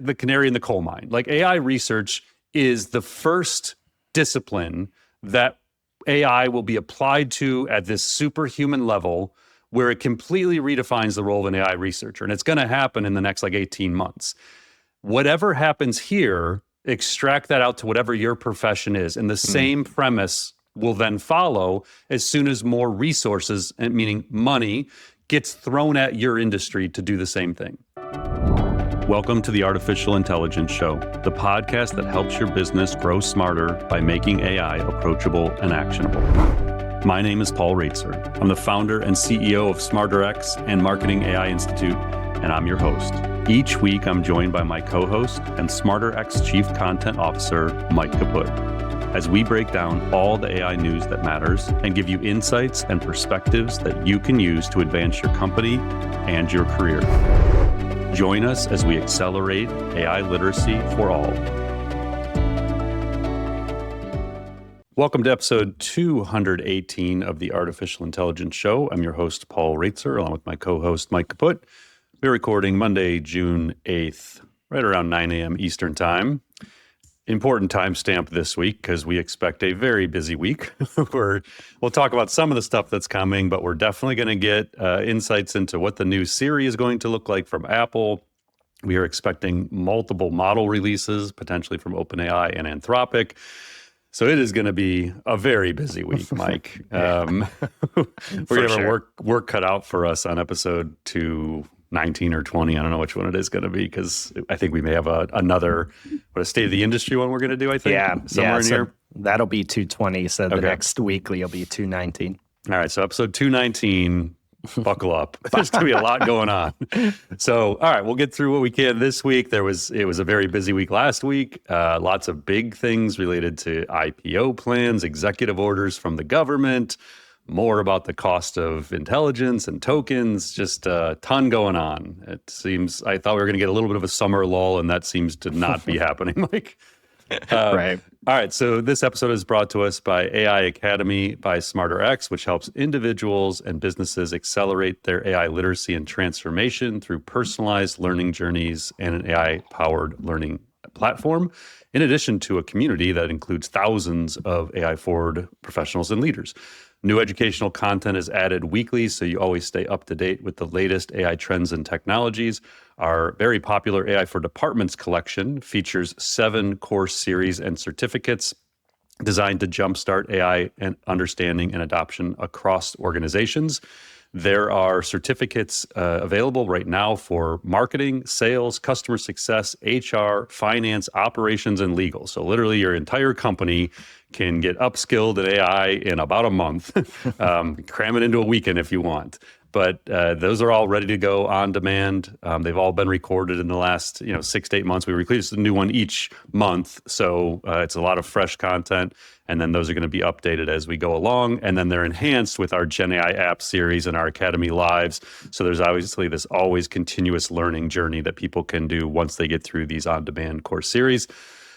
the canary in the coal mine. Like AI research is the first discipline that AI will be applied to at this superhuman level where it completely redefines the role of an AI researcher. And it's going to happen in the next 18 months. Whatever happens here, extract that out to whatever your profession is. And the same premise will then follow as soon as more resources, meaning money, gets thrown at your industry to do the same thing. Welcome to the Artificial Intelligence Show, the podcast that helps your business grow smarter by making AI approachable and actionable. My name is Paul Reitzer. I'm the founder and CEO of SmarterX and Marketing AI Institute, and I'm your host. Each week, I'm joined by my co-host and SmarterX Chief Content Officer, Mike Kaput, as we break down all the AI news that matters and give you insights and perspectives that you can use to advance your company and your career. Join us as we accelerate AI literacy for all. Welcome to episode 218 of the Artificial Intelligence Show. I'm your host, Paul Reitzer, along with my co-host, Mike Kaput. We're recording Monday, June 8th, right around 9 a.m. Eastern Time. Important timestamp this week because we expect a very busy week. We'll talk about some of the stuff that's coming, but we're definitely going to get insights into what the new Siri is going to look like from Apple. We are expecting multiple model releases, potentially from OpenAI and Anthropic. So it is going to be a very busy week, Mike. We're going to have our work cut out for us on episode 219 or 20. I don't know which one it is going to be because I think we may have another state of the industry one we're going to do, I think. Somewhere in here. That'll be 220. So the next weekly will be 219. All right. So episode 219, buckle up. There's going to be a lot going on. So, all right, we'll get through what we can this week. It was a very busy week last week. Lots of big things related to IPO plans, executive orders from the government, more about the cost of intelligence and tokens, just a ton going on. It seems, I thought we were going to get a little bit of a summer lull, and that seems to not be happening, Mike. Right. All right, so this episode is brought to us by AI Academy by SmarterX, which helps individuals and businesses accelerate their AI literacy and transformation through personalized learning journeys and an AI-powered learning platform, in addition to a community that includes thousands of AI-forward professionals and leaders. New educational content is added weekly, so you always stay up to date with the latest AI trends and technologies. Our very popular AI for Departments collection features 7 course series and certificates designed to jumpstart AI and understanding and adoption across organizations. There are certificates available right now for marketing, sales, customer success, HR, finance, operations, and legal. So literally your entire company can get upskilled in AI in about a month. Cram it into a weekend if you want. But those are all ready to go on demand. They've all been recorded in the last 6 to 8 months. We release a new one each month. So it's a lot of fresh content. And then those are going to be updated as we go along. And then they're enhanced with our Gen AI app series and our Academy Lives. So there's obviously this always continuous learning journey that people can do once they get through these on-demand course series.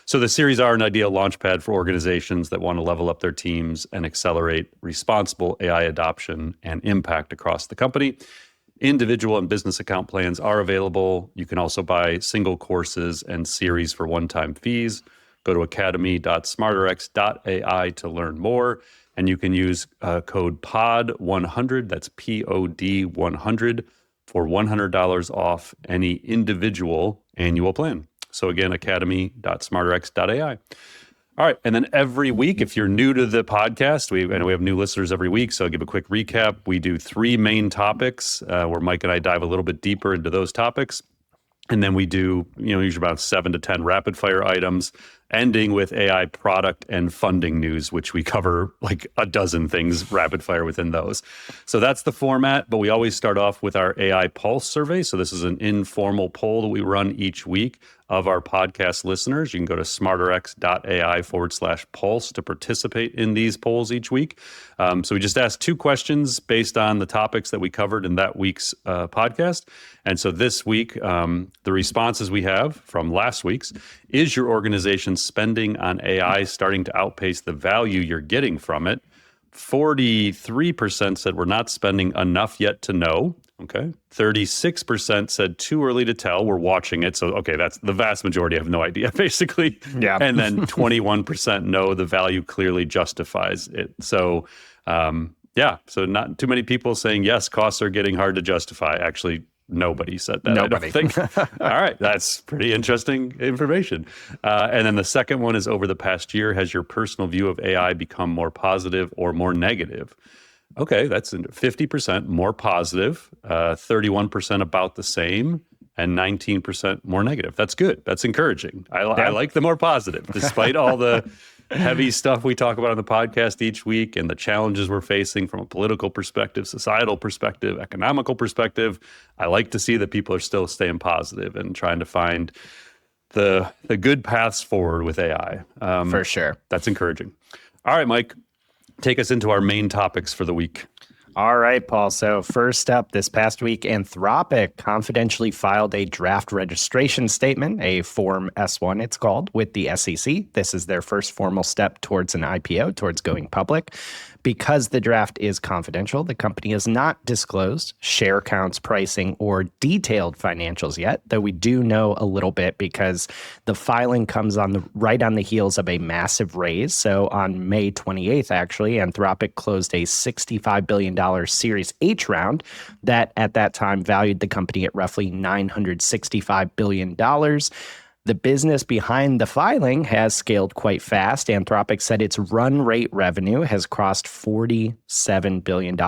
So the series are an ideal launchpad for organizations that want to level up their teams and accelerate responsible AI adoption and impact across the company. Individual and business account plans are available. You can also buy single courses and series for one-time fees. Go to academy.smarterx.ai to learn more. And you can use code POD100, that's POD100, for $100 off any individual annual plan. So again, academy.smarterx.ai. All right. And then every week, if you're new to the podcast, I know we have new listeners every week. So I'll give a quick recap. We do 3 main topics where Mike and I dive a little bit deeper into those topics. And then we do, usually about 7 to 10 rapid fire items, ending with AI product and funding news, which we cover like a dozen things rapid fire within those. So that's the format, but we always start off with our AI Pulse survey. So this is an informal poll that we run each week of our podcast listeners. You can go to smarterx.ai/pulse to participate in these polls each week. So we just asked 2 questions based on the topics that we covered in that week's podcast. And so this week, the responses we have from last week's, is your organization spending on AI starting to outpace the value you're getting from it? 43% said we're not spending enough yet to know. Okay. 36% said too early to tell. We're watching it. So, okay, that's the vast majority have no idea, basically. Yeah. And then 21% know the value clearly justifies it. So, yeah, so not too many people saying, yes, costs are getting hard to justify. Actually, nobody said that, Nobody. I don't think. All right, that's pretty interesting information. And then the second one is, over the past year, has your personal view of AI become more positive or more negative? Okay, that's 50% more positive, 31% about the same, and 19% more negative. That's good. That's encouraging. I like the more positive, despite all the heavy stuff we talk about on the podcast each week and the challenges we're facing from a political perspective, societal perspective, economical perspective. I like to see that people are still staying positive and trying to find the good paths forward with AI. For sure. That's encouraging. All right, Mike, take us into our main topics for the week. All right, Paul. So first up, this past week, Anthropic confidentially filed a draft registration statement, a Form S-1 it's called, with the SEC. This is their first formal step towards an IPO, towards going public. Because the draft is confidential, the company has not disclosed share counts, pricing, or detailed financials yet, though we do know a little bit because the filing comes right on the heels of a massive raise. So on May 28th, actually, Anthropic closed a $65 billion Series H round that at that time valued the company at roughly $965 billion. The business behind the filing has scaled quite fast. Anthropic said its run rate revenue has crossed $47 billion,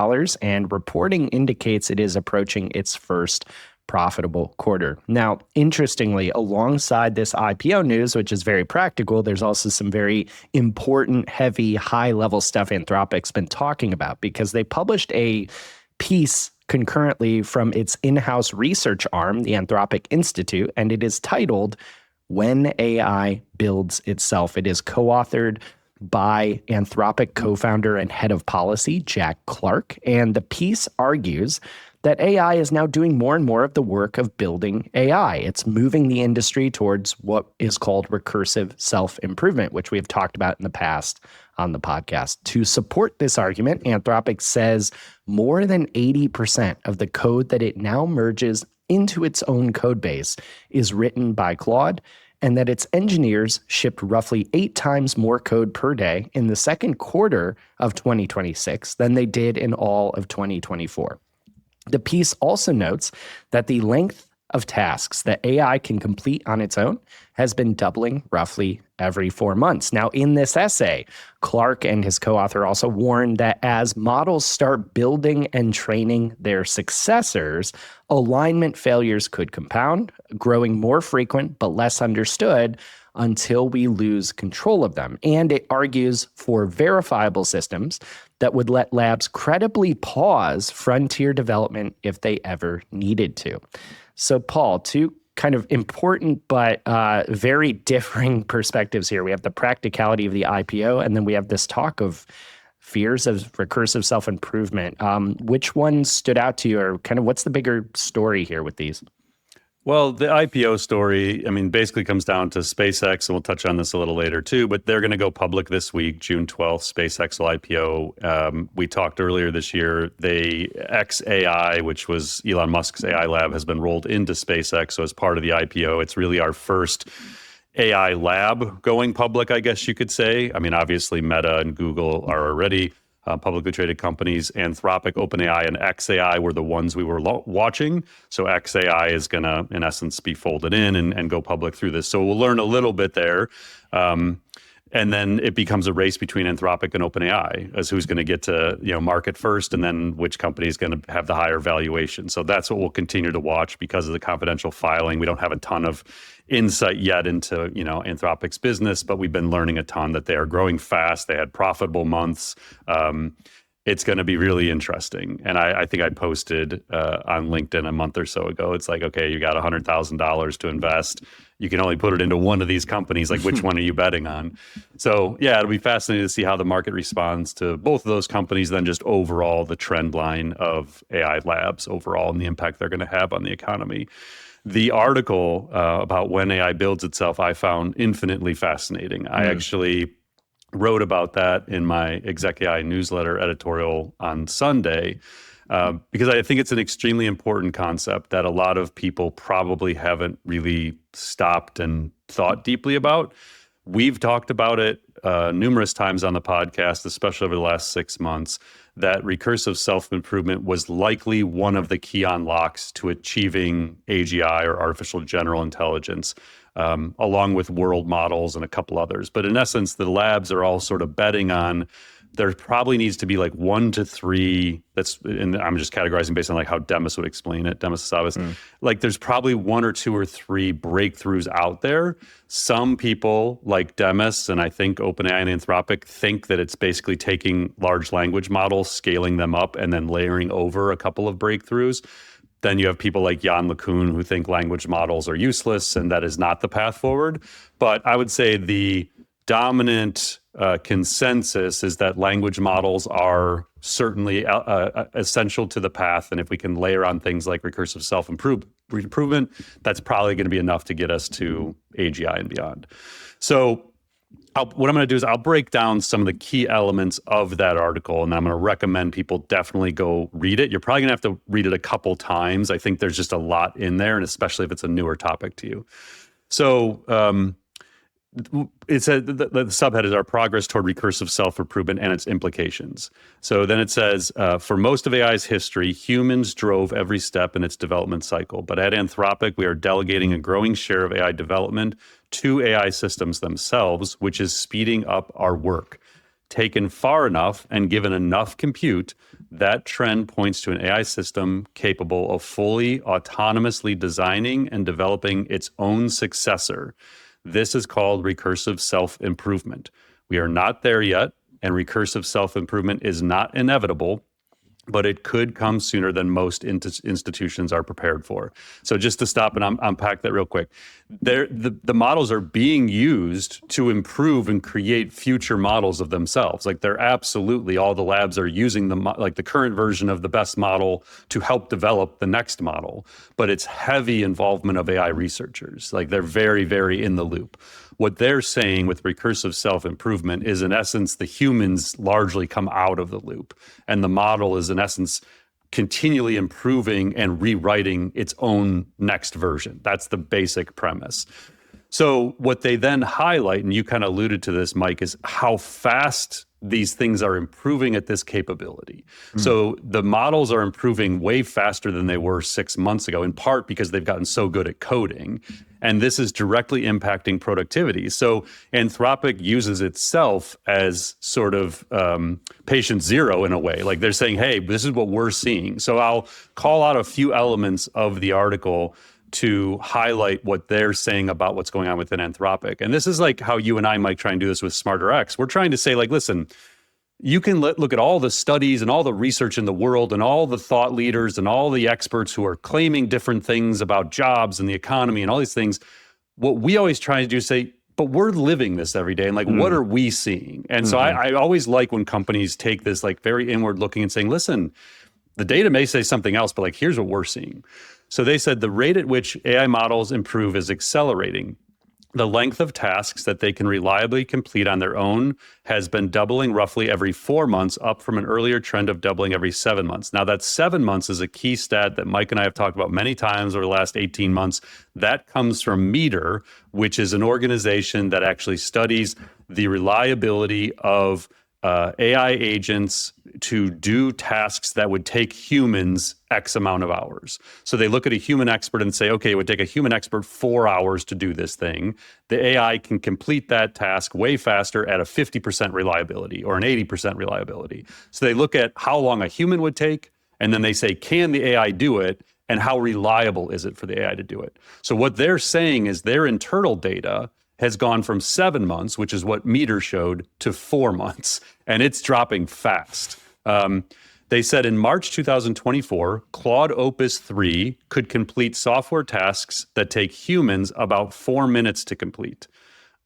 and reporting indicates it is approaching its first profitable quarter. Now, interestingly, alongside this IPO news, which is very practical, there's also some very important, heavy, high-level stuff Anthropic's been talking about, because they published a piece concurrently from its in-house research arm, the Anthropic Institute, and it is titled "When AI Builds Itself." It is co-authored by Anthropic co-founder and head of policy, Jack Clark, and the piece argues that AI is now doing more and more of the work of building AI. It's moving the industry towards what is called recursive self-improvement, which we have talked about in the past on the podcast. To support this argument, Anthropic says more than 80% of the code that it now merges into its own code base is written by Claude, and that its engineers shipped roughly 8 times more code per day in the second quarter of 2026 than they did in all of 2024. The piece also notes that the length of tasks that AI can complete on its own has been doubling roughly every 4 months. Now, in this essay, Clark and his co-author also warned that as models start building and training their successors, alignment failures could compound, growing more frequent but less understood until we lose control of them. And it argues for verifiable systems that would let labs credibly pause frontier development if they ever needed to. So, Paul, two kind of important but very differing perspectives here. We have the practicality of the IPO, and then we have this talk of fears of recursive self-improvement. Which one stood out to you, or kind of what's the bigger story here with these? Well, the IPO story, I mean, basically comes down to SpaceX, and we'll touch on this a little later too, but they're going to go public this week, June 12th, SpaceX will IPO. We talked earlier this year, xAI, which was Elon Musk's AI lab, has been rolled into SpaceX. So as part of the IPO, it's really our first AI lab going public, I guess you could say. I mean, obviously Meta and Google are already publicly traded companies. Anthropic, OpenAI, and xAI were the ones we were watching. So xAI is going to, in essence, be folded in and go public through this. So we'll learn a little bit there. And then it becomes a race between Anthropic and OpenAI as who's going to get to market first, and then which company is going to have the higher valuation. So that's what we'll continue to watch because of the confidential filing. We don't have a ton of insight yet into Anthropic's business, but we've been learning a ton that they are growing fast. They had profitable months. It's going to be really interesting. And I think I posted on LinkedIn a month or so ago. It's like, okay, you got $100,000 to invest. You can only put it into one of these companies. Like, which one are you betting on? So yeah, it'll be fascinating to see how the market responds to both of those companies, then just overall the trend line of AI labs overall and the impact they're going to have on the economy. The article about when AI builds itself, I found infinitely fascinating. I actually wrote about that in my Exec AI newsletter editorial on Sunday. because I think it's an extremely important concept that a lot of people probably haven't really stopped and thought deeply about. We've talked about it numerous times on the podcast, especially over the last 6 months, that recursive self-improvement was likely one of the key unlocks to achieving AGI, or artificial general intelligence, along with world models and a couple others. But in essence, the labs are all sort of betting on there probably needs to be like 1 to 3. And I'm just categorizing based on like how Demis would explain it. Demis Hassabis. Like there's probably 1 or 2 or 3 breakthroughs out there. Some people like Demis and I think OpenAI and Anthropic think that it's basically taking large language models, scaling them up, and then layering over a couple of breakthroughs. Then you have people like Jan LeCun who think language models are useless and that is not the path forward. But I would say the dominant consensus is that language models are certainly essential to the path. And if we can layer on things like recursive self-improvement, that's probably going to be enough to get us to AGI and beyond. So what I'm going to do is I'll break down some of the key elements of that article, and I'm going to recommend people definitely go read it. You're probably going to have to read it a couple times. I think there's just a lot in there, and especially if it's a newer topic to you. So it said the subhead is our progress toward recursive self-improvement and its implications. So then it says, for most of AI's history, humans drove every step in its development cycle. But at Anthropic, we are delegating a growing share of AI development to AI systems themselves, which is speeding up our work. Taken far enough and given enough compute, that trend points to an AI system capable of fully autonomously designing and developing its own successor. This is called recursive self-improvement. We are not there yet, and recursive self-improvement is not inevitable, but it could come sooner than most institutions are prepared for. So just to stop and unpack that real quick, the models are being used to improve and create future models of themselves. Like they're absolutely, all the labs are using the current version of the best model to help develop the next model, but it's heavy involvement of AI researchers. Like they're very, very in the loop. What they're saying with recursive self-improvement is, in essence, the humans largely come out of the loop, and the model is, in essence, continually improving and rewriting its own next version. That's the basic premise. So what they then highlight, and you kind of alluded to this, Mike, is how fast these things are improving at this capability. So the models are improving way faster than they were 6 months ago, in part because they've gotten so good at coding. And this is directly impacting productivity. So Anthropic uses itself as sort of patient zero in a way. Like they're saying, hey, this is what we're seeing. So I'll call out a few elements of the article to highlight what they're saying about what's going on within Anthropic. And this is like how you and I might try and do this with Smarter X. We're trying to say, like, listen, you can look at all the studies and all the research in the world and all the thought leaders and all the experts who are claiming different things about jobs and the economy and all these things. What we always try to do is say, but we're living this every day. And like, what are we seeing? And so I always like when companies take this like very inward looking and saying, listen, the data may say something else, but like, here's what we're seeing. So they said the rate at which AI models improve is accelerating. The length of tasks that they can reliably complete on their own has been doubling roughly every 4 months, up from an earlier trend of doubling every 7 months. Now, that 7 months is a key stat that Mike and I have talked about many times over the last 18 months. That comes from Meter, which is an organization that actually studies the reliability of AI agents to do tasks that would take humans X amount of hours. So they look at a human expert and say, okay, it would take a human expert 4 hours to do this thing. The AI can complete that task way faster at a 50% reliability or an 80% reliability. So they look at how long a human would take, and then they say, can the AI do it? And how reliable is it for the AI to do it? So what they're saying is their internal data has gone from 7 months, which is what Meter showed, to 4 months, and it's dropping fast. They said in March 2024, Claude Opus 3 could complete software tasks that take humans about 4 minutes to complete.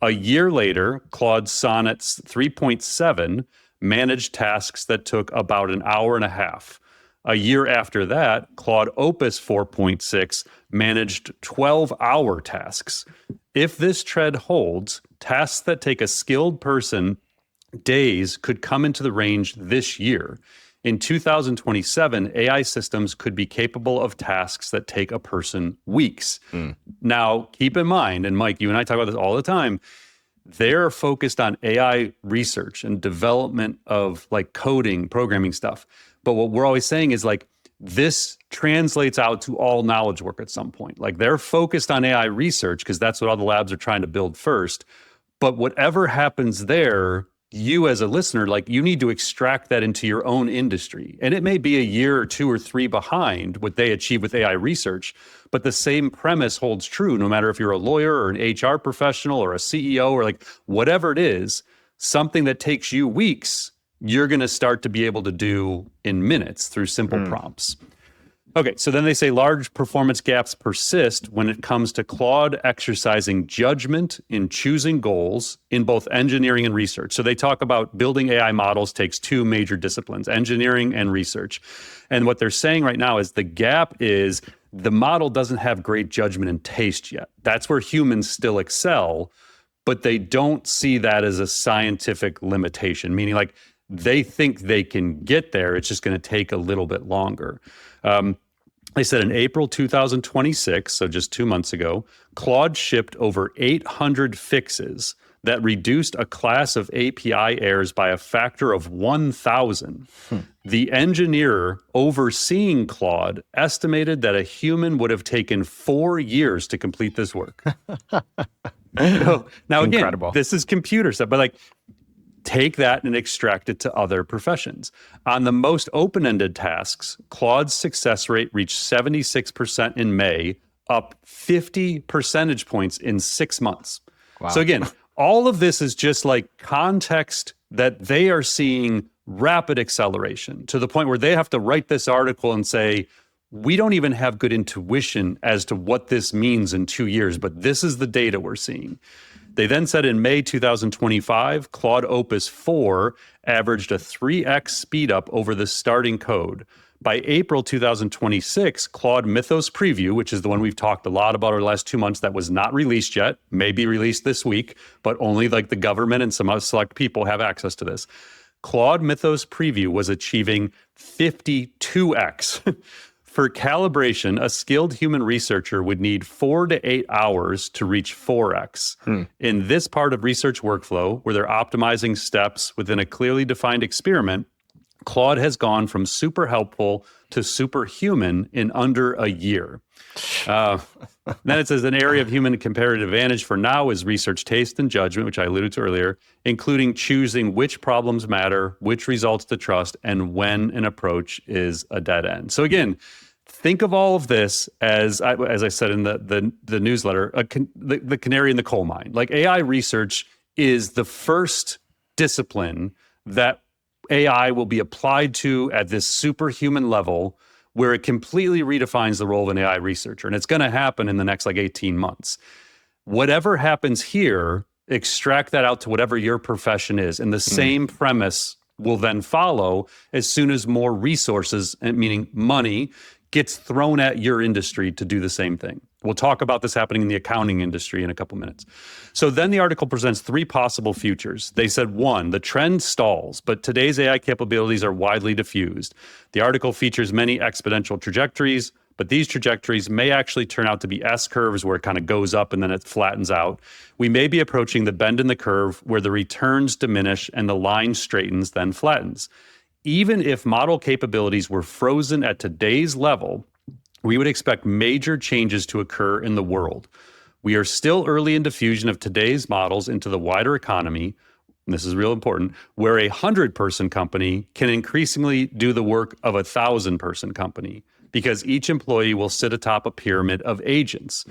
A year later, Claude Sonnet's 3.7 managed tasks that took about an hour and a half. A year after that, Claude Opus 4.6 managed 12-hour tasks. If this trend holds, tasks that take a skilled person days could come into the range this year. In 2027, AI systems could be capable of tasks that take a person weeks. Now, keep in mind, and Mike, you and I talk about this all the time, they're focused on AI research and development of like coding, programming stuff. But what we're always saying is like, this translates out to all knowledge work at some point. Like they're focused on AI research because that's what all the labs are trying to build first. But whatever happens there, you as a listener, like you need to extract that into your own industry. And it may be a year or 2 or 3 behind what they achieve with AI research, but the same premise holds true no matter if you're a lawyer or an HR professional or a CEO or like whatever it is, something that takes you weeks, you're going to start to be able to do in minutes through simple prompts. Okay, so then they say large performance gaps persist when it comes to Claude exercising judgment in choosing goals in both engineering and research. So they talk about building AI models takes 2 major disciplines, engineering and research. And what they're saying right now is the gap is the model doesn't have great judgment and taste yet. That's where humans still excel, but they don't see that as a scientific limitation, meaning like they think they can get there. It's just going to take a little bit longer. They said in April 2026, so just 2 months ago, Claude shipped over 800 fixes that reduced a class of API errors by a factor of 1,000. The engineer overseeing Claude estimated that a human would have taken 4 years to complete this work. Now, again, Incredible. this is computer stuff, but like, take that and extract it to other professions. On the most open-ended tasks, Claude's success rate reached 76% in May, up 50 percentage points in 6 months. Wow. So again, all of this is just like context that they are seeing rapid acceleration to the point where they have to write this article and say, we don't even have good intuition as to what this means in 2 years, but this is the data we're seeing. They then said in May 2025, Claude Opus 4 averaged a 3x speed up over the starting code. By April 2026, Claude Mythos Preview, which is the one we've talked a lot about over the last 2 months that was not released yet, may be released this week, but only like the government and some select people have access to this. Claude Mythos Preview was achieving 52x. For calibration, a skilled human researcher would need 4 to 8 hours to reach 4x. In this part of research workflow, where they're optimizing steps within a clearly defined experiment, Claude has gone from super helpful to superhuman in under a year. Then it says an area of human comparative advantage for now is research taste and judgment, which I alluded to earlier, including choosing which problems matter, which results to trust, and when an approach is a dead end. So again, think of all of this as I said in the newsletter, the canary in the coal mine. Like AI research is the first discipline that AI will be applied to at this superhuman level where it completely redefines the role of an AI researcher. And it's going to happen in the next like 18 months. Whatever happens here, extract that out to whatever your profession is. And the same premise will then follow as soon as more resources, meaning money, gets thrown at your industry to do the same thing. We'll talk about this happening in the accounting industry in a couple minutes. So then the article presents 3 possible futures. They said, 1, the trend stalls, but today's AI capabilities are widely diffused. The article features many exponential trajectories, but these trajectories may actually turn out to be S-curves where it kind of goes up and then it flattens out. We may be approaching the bend in the curve where the returns diminish and the line straightens, then flattens. Even if model capabilities were frozen at today's level, we would expect major changes to occur in the world. We are still early in diffusion of today's models into the wider economy, and this is real important, where a 100-person company can increasingly do the work of a 1,000-person company because each employee will sit atop a pyramid of agents.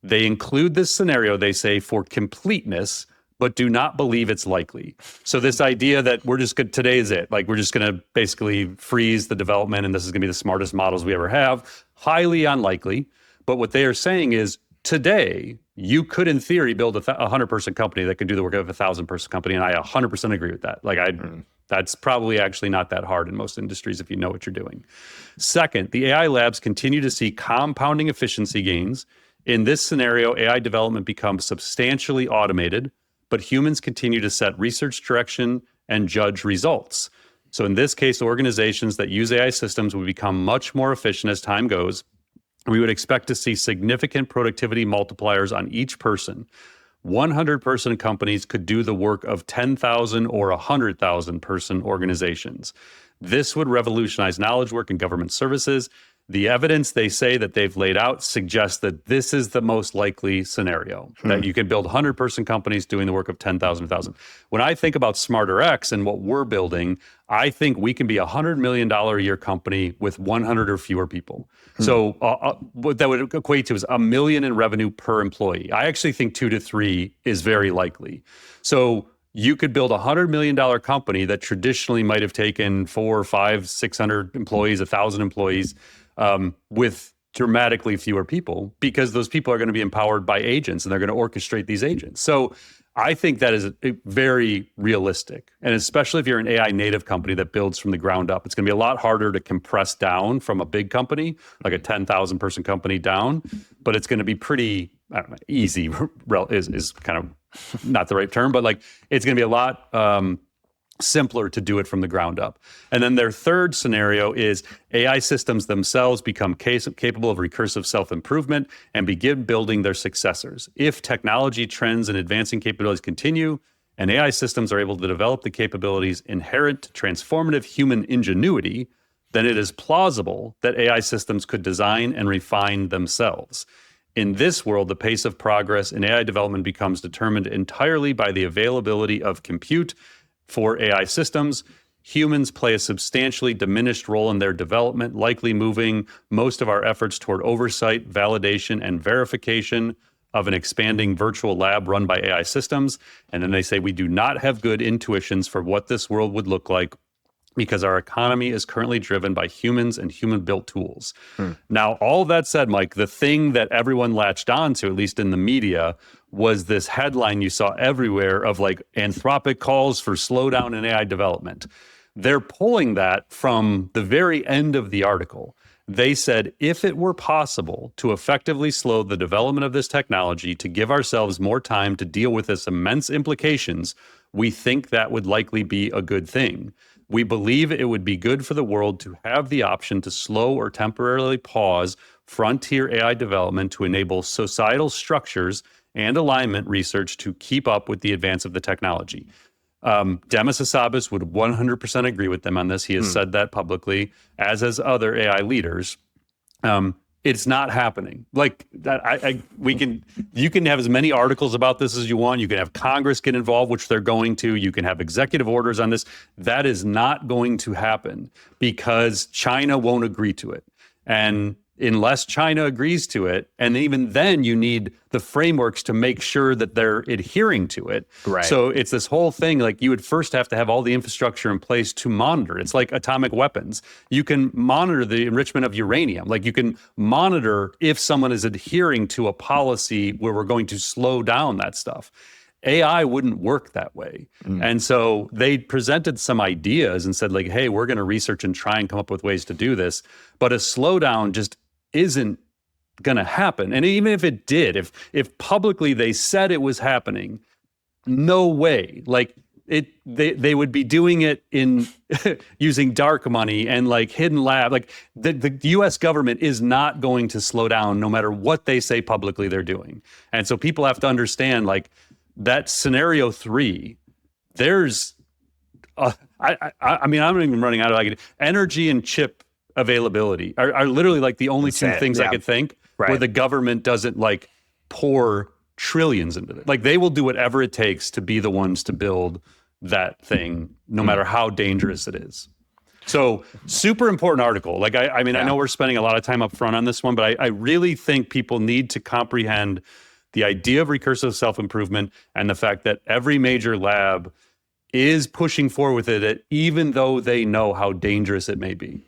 They include this scenario, they say, for completeness, but do not believe it's likely. So this idea that we're just good, today is it. Like we're just going to basically freeze the development and this is going to be the smartest models we ever have. Highly unlikely. But what they are saying is today, you could in theory build a 100-person company that could do the work of a 1,000-person company. And I 100% agree with that. Like that's probably actually not that hard in most industries if you know what you're doing. Second, the AI labs continue to see compounding efficiency gains. In this scenario, AI development becomes substantially automated, but humans continue to set research direction and judge results. So in this case, organizations that use AI systems will become much more efficient as time goes. We would expect to see significant productivity multipliers on each person. 100-person companies could do the work of 10,000 or 100,000-person organizations. This would revolutionize knowledge work and government services. The evidence they say that they've laid out suggests that this is the most likely scenario, that you can build 100-person companies doing the work of 10,000, 1,000. When I think about Smarter X and what we're building, I think we can be a $100 million a year company with 100 or fewer people. So what that would equate to is $1 million in revenue per employee. I actually think 2 to 3 is very likely. So you could build a $100 million company that traditionally might have taken 400, 500, 600 employees, 1,000 employees, with dramatically fewer people, because those people are going to be empowered by agents and they're going to orchestrate these agents. So I think that is very realistic. And especially if you're an AI native company that builds from the ground up, it's going to be a lot harder to compress down from a big company, like a 10,000 person company down, but it's going to be pretty, I don't know, easy is kind of not the right term, but like it's going to be a lot simpler to do it from the ground up. And then their third scenario is AI systems themselves become capable of recursive self-improvement and begin building their successors. If technology trends and advancing capabilities continue, and AI systems are able to develop the capabilities inherent to transformative human ingenuity, then it is plausible that AI systems could design and refine themselves. In this world, the pace of progress in AI development becomes determined entirely by the availability of compute for AI systems. Humans play a substantially diminished role in their development, likely moving most of our efforts toward oversight, validation, and verification of an expanding virtual lab run by AI systems. And then they say, we do not have good intuitions for what this world would look like because our economy is currently driven by humans and human-built tools. Now, all that said, Mike, the thing that everyone latched on to, at least in the media, was this headline you saw everywhere of like Anthropic calls for slowdown in AI development. They're pulling that from the very end of the article. They said, if it were possible to effectively slow the development of this technology to give ourselves more time to deal with its immense implications, we think that would likely be a good thing. We believe it would be good for the world to have the option to slow or temporarily pause frontier AI development to enable societal structures and alignment research to keep up with the advance of the technology. Demis Hassabis would 100% agree with them on this. He has said that publicly, as has other AI leaders. It's not happening. Like that, you can have as many articles about this as you want. You can have Congress get involved, which they're going to. You can have executive orders on this. That is not going to happen because China won't agree to it. And unless China agrees to it, and even then you need the frameworks to make sure that they're adhering to it. Right. So it's this whole thing, like you would first have to have all the infrastructure in place to monitor. It's like atomic weapons. You can monitor the enrichment of uranium. Like you can monitor if someone is adhering to a policy where we're going to slow down that stuff. AI wouldn't work that way. And so they presented some ideas and said like, hey, we're going to research and try and come up with ways to do this. But a slowdown just isn't going to happen. And even if it did, if publicly they said it was happening, no way. Like they would be doing it in using dark money and like hidden lab. Like the US government is not going to slow down no matter what they say publicly they're doing. And so people have to understand like that scenario 3, there's I mean, I'm even running out of like energy and chip availability are literally like the only two things I could think where the government doesn't like pour trillions into it. Like they will do whatever it takes to be the ones to build that thing, no matter how dangerous it is. So super important article. Like, I mean, I know we're spending a lot of time up front on this one, but I really think people need to comprehend the idea of recursive self-improvement and the fact that every major lab is pushing forward with it, even though they know how dangerous it may be.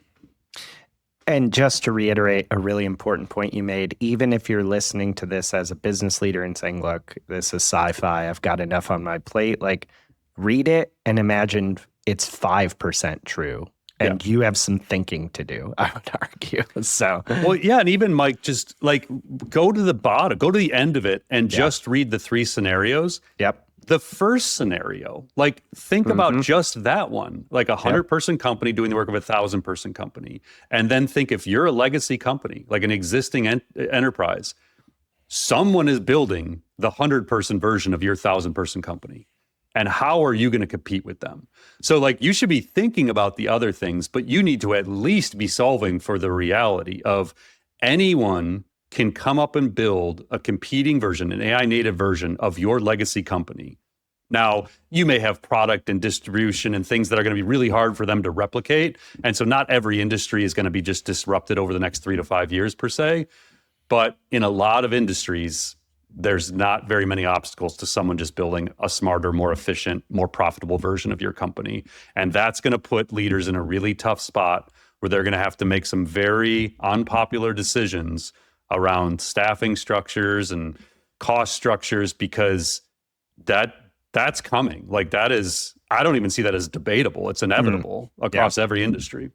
And just to reiterate a really important point you made, even if you're listening to this as a business leader and saying, look, this is sci-fi, I've got enough on my plate, like read it and imagine it's 5% true. And you have some thinking to do, I would argue. So, well, yeah. And even Mike, just like go to the bottom, go to the end of it and just read the 3 scenarios. Yep. the first scenario, like think about just that one, like 100-person company doing the work of 1,000-person company. And then think if you're a legacy company, like an existing enterprise, someone is building the 100-person version of your 1,000-person company. And how are you going to compete with them? So like you should be thinking about the other things, but you need to at least be solving for the reality of anyone can come up and build a competing version, an AI native version of your legacy company. Now, you may have product and distribution and things that are going to be really hard for them to replicate. And so not every industry is going to be just disrupted over the next 3 to 5 years per se. But in a lot of industries, there's not very many obstacles to someone just building a smarter, more efficient, more profitable version of your company. And that's going to put leaders in a really tough spot where they're going to have to make some very unpopular decisions around staffing structures and cost structures, because that's coming. Like that is, I don't even see that as debatable. It's inevitable across every industry.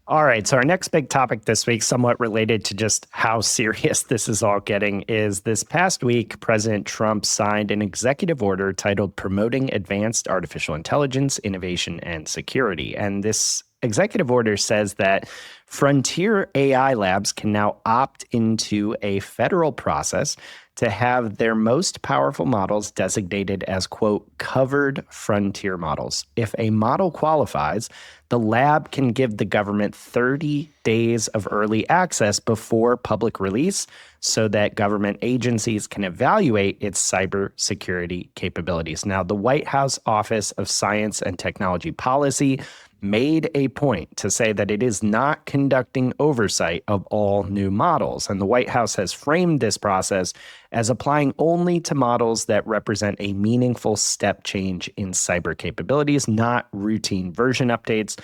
All right. So our next big topic this week, somewhat related to just how serious this is all getting, is this past week, President Trump signed an executive order titled Promoting Advanced Artificial Intelligence, Innovation, and Security. And this executive order says that frontier AI labs can now opt into a federal process to have their most powerful models designated as, quote, covered frontier models. If a model qualifies, the lab can give the government 30 days of early access before public release so that government agencies can evaluate its cybersecurity capabilities. Now, the White House Office of Science and Technology Policy made a point to say that it is not conducting oversight of all new models. And the White House has framed this process as applying only to models that represent a meaningful step change in cyber capabilities, not routine version updates.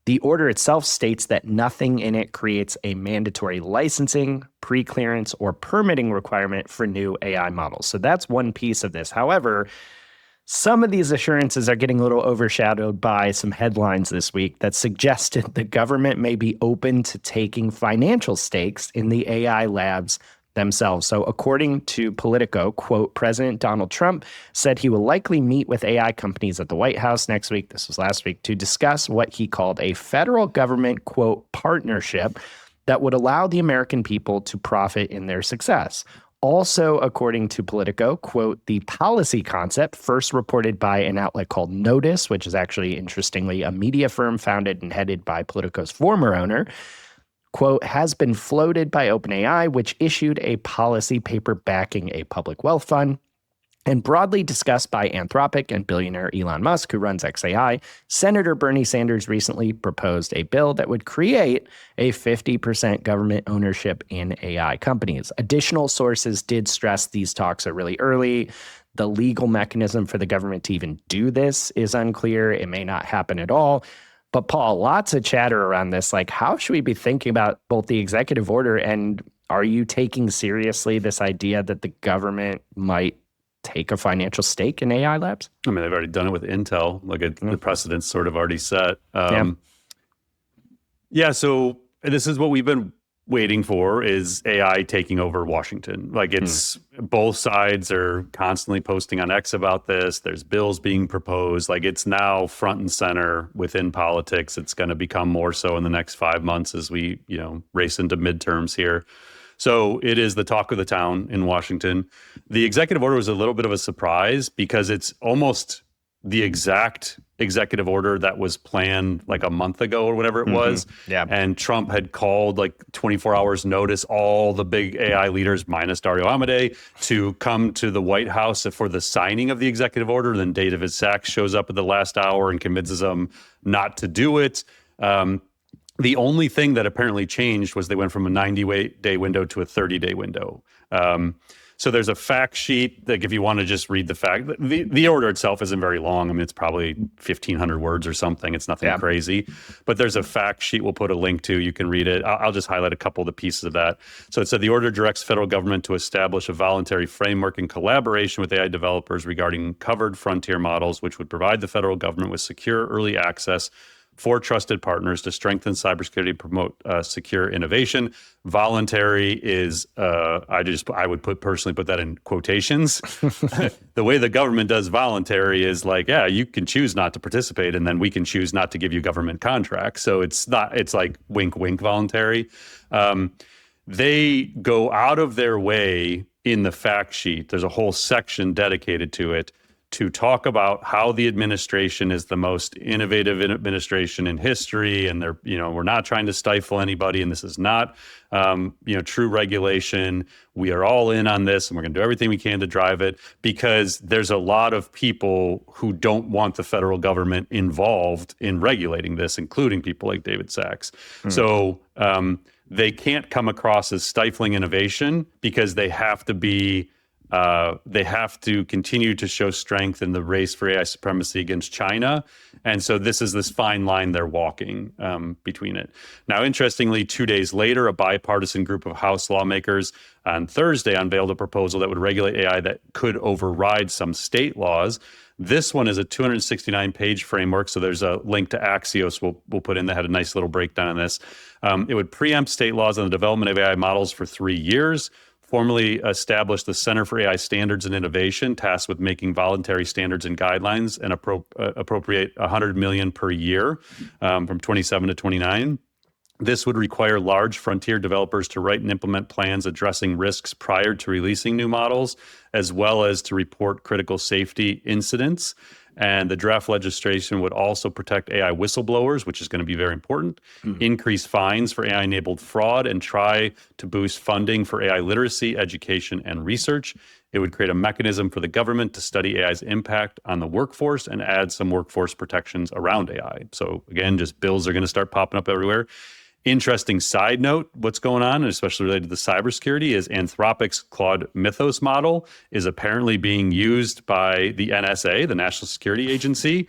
The order itself states that nothing in it creates a mandatory licensing, pre-clearance, or permitting requirement for new AI models. So that's one piece of this. However, some of these assurances are getting a little overshadowed by some headlines this week that suggested the government may be open to taking financial stakes in the AI labs themselves. So according to Politico, quote, President Donald Trump said he will likely meet with AI companies at the White House next week, this was last week, to discuss what he called a federal government, quote, partnership that would allow the American people to profit in their success. Also, according to Politico, quote, the policy concept, first reported by an outlet called Notice, which is actually, interestingly, a media firm founded and headed by Politico's former owner, quote, has been floated by OpenAI, which issued a policy paper backing a public wealth fund, and broadly discussed by Anthropic and billionaire Elon Musk, who runs xAI. Senator Bernie Sanders recently proposed a bill that would create a 50% government ownership in AI companies. Additional sources did stress these talks are really early. The legal mechanism for the government to even do this is unclear. It may not happen at all. But Paul, lots of chatter around this. Like, how should we be thinking about both the executive order and are you taking seriously this idea that the government might take a financial stake in AI labs? I mean, they've already done it with Intel. Like the precedent's sort of already set. So this is what we've been waiting for, is AI taking over Washington. Like it's both sides are constantly posting on X about this. There's bills being proposed. Like it's now front and center within politics. It's going to become more so in the next 5 months as we, race into midterms here. So it is the talk of the town in Washington. The executive order was a little bit of a surprise because it's almost the exact executive order that was planned like a month ago or whatever it was. Yeah. And Trump had called like 24 hours notice all the big AI leaders minus Dario Amodei to come to the White House for the signing of the executive order. Then David Sachs shows up at the last hour and convinces them not to do it. The only thing that apparently changed was they went from a 90-day window to a 30-day window. So there's a fact sheet that if you want to just read the fact, the order itself isn't very long. I mean, it's probably 1,500 words or something. It's nothing crazy. But there's a fact sheet we'll put a link to. You can read it. I'll just highlight a couple of the pieces of that. So it said the order directs federal government to establish a voluntary framework in collaboration with AI developers regarding covered frontier models, which would provide the federal government with secure early access for trusted partners to strengthen cybersecurity, promote secure innovation. Voluntary is, I would personally put that in quotations. The way the government does voluntary is like, yeah, you can choose not to participate, and then we can choose not to give you government contracts. So it's like wink, wink voluntary. They go out of their way in the fact sheet. There's a whole section dedicated to it to talk about how the administration is the most innovative administration in history, and we're not trying to stifle anybody, and this is not true regulation. We are all in on this, and we're going to do everything we can to drive it, because there's a lot of people who don't want the federal government involved in regulating this, including people like David Sachs. So they can't come across as stifling innovation, because they have to continue to show strength in the race for AI supremacy against China. And so this is this fine line they're walking between it. Now, interestingly, 2 days later, a bipartisan group of House lawmakers on Thursday unveiled a proposal that would regulate AI that could override some state laws. This one is a 269-page framework, so there's a link to Axios we'll put in that had a nice little breakdown on this. It would preempt state laws on the development of AI models for 3 years, formally establish the Center for AI Standards and Innovation, tasked with making voluntary standards and guidelines, and appropriate $100 million per year from 27 to 29. This would require large frontier developers to write and implement plans addressing risks prior to releasing new models, as well as to report critical safety incidents. And the draft legislation would also protect AI whistleblowers, which is going to be very important, increase fines for AI-enabled fraud, and try to boost funding for AI literacy, education, and research. It would create a mechanism for the government to study AI's impact on the workforce and add some workforce protections around AI. So again, just bills are going to start popping up everywhere. Interesting side note, what's going on, and especially related to cybersecurity, is Anthropic's Claude Mythos model is apparently being used by the NSA, the National Security Agency,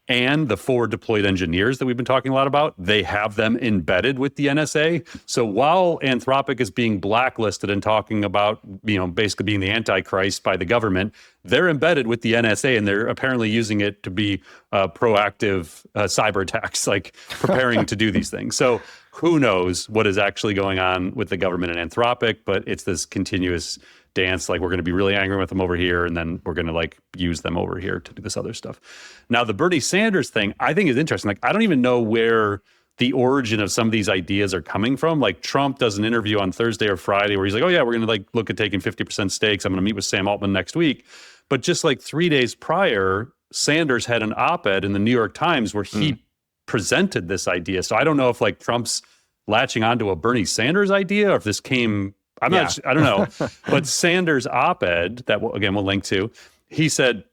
and the forward deployed engineers that we've been talking a lot about. They have them embedded with the NSA. So while Anthropic is being blacklisted and talking about, basically being the Antichrist by the government, they're embedded with the NSA, and they're apparently using it to be proactive cyber attacks, like preparing to do these things. So who knows what is actually going on with the government and Anthropic, but it's this continuous dance, like we're going to be really angry with them over here, and then we're going to use them over here to do this other stuff. Now, the Bernie Sanders thing, I think is interesting. Like, I don't even know where the origin of some of these ideas are coming from. Like, Trump does an interview on Thursday or Friday where he's like, oh yeah, we're going to look at taking 50% stakes. I'm going to meet with Sam Altman next week. But just 3 days prior, Sanders had an op-ed in the New York Times where he presented this idea. So I don't know if Trump's latching onto a Bernie Sanders idea, or if this came, I don't know. But Sanders' op-ed, that we'll link to, he said,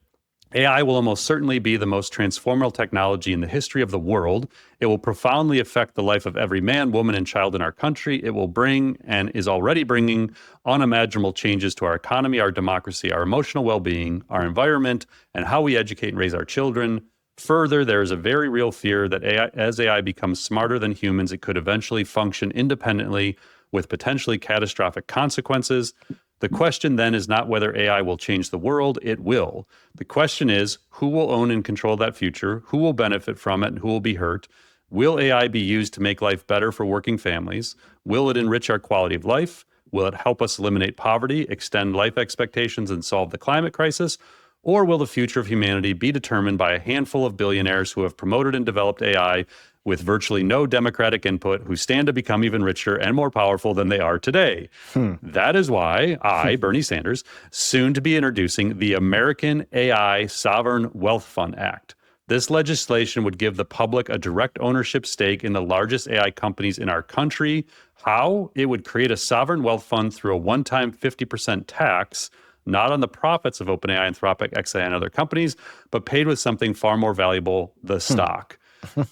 AI will almost certainly be the most transformational technology in the history of the world. It will profoundly affect the life of every man, woman, and child in our country. It will bring, and is already bringing, unimaginable changes to our economy, our democracy, our emotional well-being, our environment, and how we educate and raise our children. Further, there is a very real fear that as AI becomes smarter than humans, it could eventually function independently with potentially catastrophic consequences. The question then is not whether AI will change the world. It will. The question is, who will own and control that future? Who will benefit from it, and who will be hurt? Will AI be used to make life better for working families? Will it enrich our quality of life? Will it help us eliminate poverty, extend life expectations, and solve the climate crisis? Or will the future of humanity be determined by a handful of billionaires who have promoted and developed AI with virtually no democratic input, who stand to become even richer and more powerful than they are today? That is why I, Bernie Sanders, soon to be introducing the American AI Sovereign Wealth Fund Act. This legislation would give the public a direct ownership stake in the largest AI companies in our country. How? It would create a sovereign wealth fund through a one-time 50% tax, not on the profits of OpenAI, Anthropic, XAI, and other companies, but paid with something far more valuable, the stock.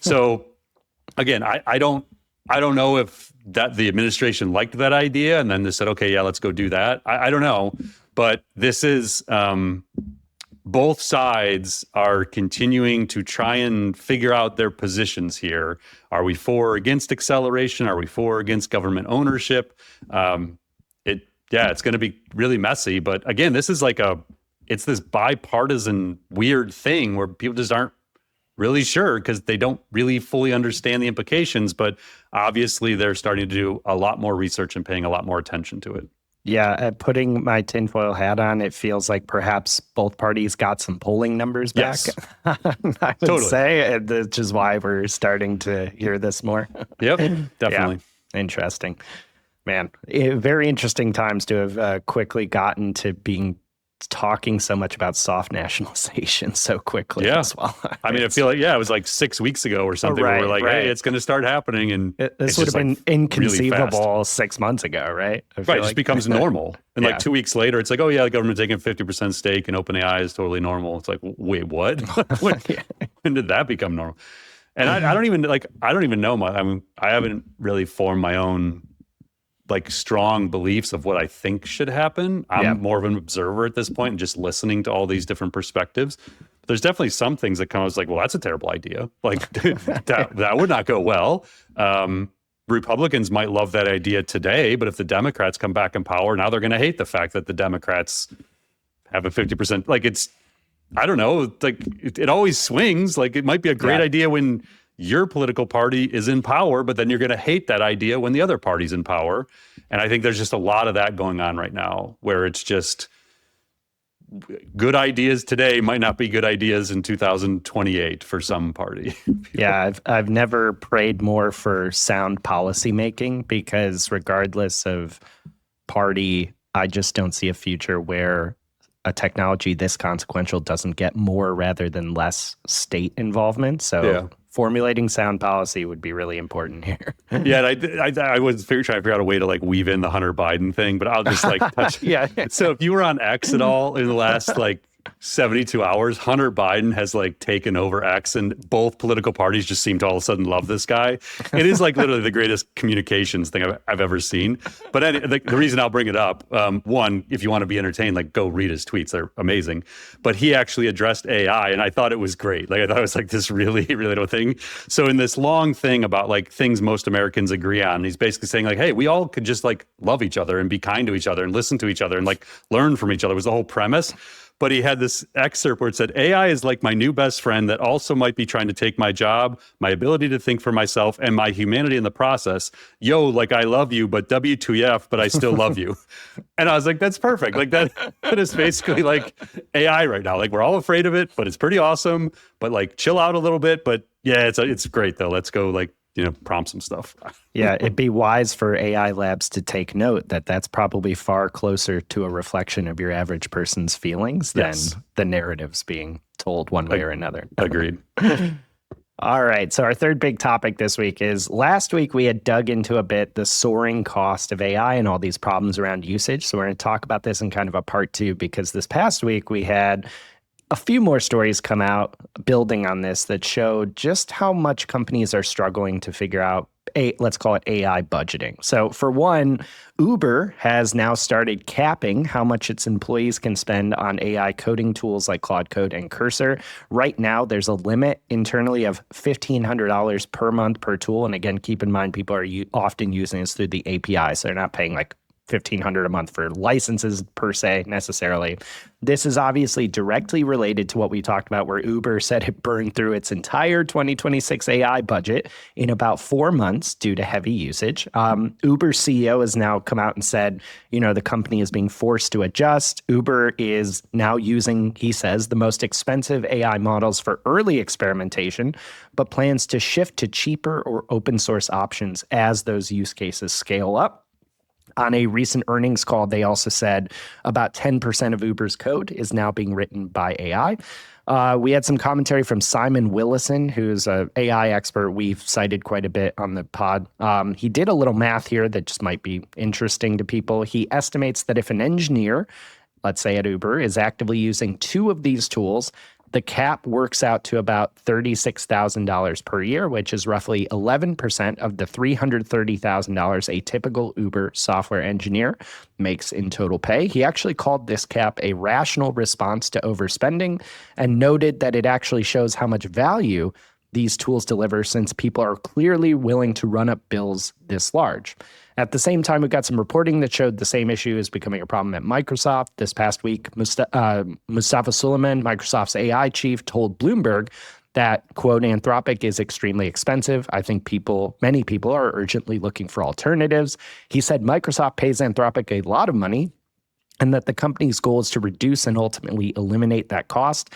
So again, I don't know if that the administration liked that idea and then they said, okay, yeah, let's go do that. I don't know. But this is, both sides are continuing to try and figure out their positions here. Are we for or against acceleration? Are we for or against government ownership? It's going to be really messy. But again, this is it's this bipartisan weird thing where people just aren't really sure because they don't really fully understand the implications. But obviously, they're starting to do a lot more research and paying a lot more attention to it. Yeah, putting my tinfoil hat on, it feels like perhaps both parties got some polling numbers back. Yes. I would say, which is why we're starting to hear this more. Yep, definitely. Yeah, interesting. Man, very interesting times to have quickly gotten to talking so much about soft nationalization so quickly as well. I mean, I feel like, it was like 6 weeks ago or something where we're like, hey, it's going to start happening. And this would have been inconceivable really 6 months ago, right? It just becomes normal. And like 2 weeks later, it's like, oh yeah, the government taking a 50% stake in OpenAI is totally normal. It's like, wait, what? When did that become normal? And I don't even know. I haven't really formed my own like strong beliefs of what I think should happen. I'm more of an observer at this point and just listening to all these different perspectives. But there's definitely some things that come as like, well, that's a terrible idea. Like that would not go well. Republicans might love that idea today, but if the Democrats come back in power, now they're going to hate the fact that the Democrats have a 50%. Like I don't know, like it always swings. Like it might be a great idea when your political party is in power, but then you're going to hate that idea when the other party's in power. And I think there's just a lot of that going on right now where it's just good ideas today might not be good ideas in 2028 for some party. Yeah, I've never prayed more for sound policy making because regardless of party, I just don't see a future where a technology this consequential doesn't get more rather than less state involvement. So formulating sound policy would be really important here. I was trying to figure out a way to like weave in the Hunter Biden thing, but I'll just like touch. So if you were on X at all in the last like 72 hours, Hunter Biden has like taken over X and both political parties just seem to all of a sudden love this guy. It is like literally the greatest communications thing I've ever seen. But the reason I'll bring it up, one, if you want to be entertained, like go read his tweets. They're amazing. But he actually addressed AI and I thought it was great. Like I thought it was like this really, really little thing. So in this long thing about like things most Americans agree on, he's basically saying like, hey, we all could just like love each other and be kind to each other and listen to each other and like learn from each other was the whole premise. But he had this excerpt where it said, AI is like my new best friend that also might be trying to take my job, my ability to think for myself, and my humanity in the process. Yo, like I love you, but W2F, but I still love you. And I was like, that's perfect. Like that is basically like AI right now. Like we're all afraid of it, but it's pretty awesome. But like chill out a little bit. But yeah, it's great though. Let's go like, prompt some stuff. Yeah, it'd be wise for AI labs to take note that that's probably far closer to a reflection of your average person's feelings than the narratives being told one way or another. Agreed. All right. So our third big topic this week is last week we had dug into a bit the soaring cost of AI and all these problems around usage. So we're going to talk about this in kind of a part two because this past week we had a few more stories come out building on this that showed just how much companies are struggling to figure out, let's call it AI budgeting. So for one, Uber has now started capping how much its employees can spend on AI coding tools like Claude Code and Cursor. Right now, there's a limit internally of $1,500 per month per tool. And again, keep in mind, people are often using this through the API, so they're not paying like $1,500 a month for licenses per se necessarily. This is obviously directly related to what we talked about where Uber said it burned through its entire 2026 AI budget in about 4 months due to heavy usage. Uber's CEO has now come out and said, the company is being forced to adjust. Uber is now using, he says, the most expensive AI models for early experimentation, but plans to shift to cheaper or open source options as those use cases scale up. On a recent earnings call, they also said about 10% of Uber's code is now being written by AI. We had some commentary from Simon Willison, who's an AI expert we've cited quite a bit on the pod. He did a little math here that just might be interesting to people. He estimates that if an engineer, let's say at Uber, is actively using 2 of these tools, the cap works out to about $36,000 per year, which is roughly 11% of the $330,000 a typical Uber software engineer makes in total pay. He actually called this cap a rational response to overspending and noted that it actually shows how much value these tools deliver since people are clearly willing to run up bills this large. At the same time, we've got some reporting that showed the same issue is becoming a problem at Microsoft. This past week, Mustafa Suleyman, Microsoft's AI chief, told Bloomberg that, quote, Anthropic is extremely expensive. I think many people are urgently looking for alternatives. He said Microsoft pays Anthropic a lot of money and that the company's goal is to reduce and ultimately eliminate that cost.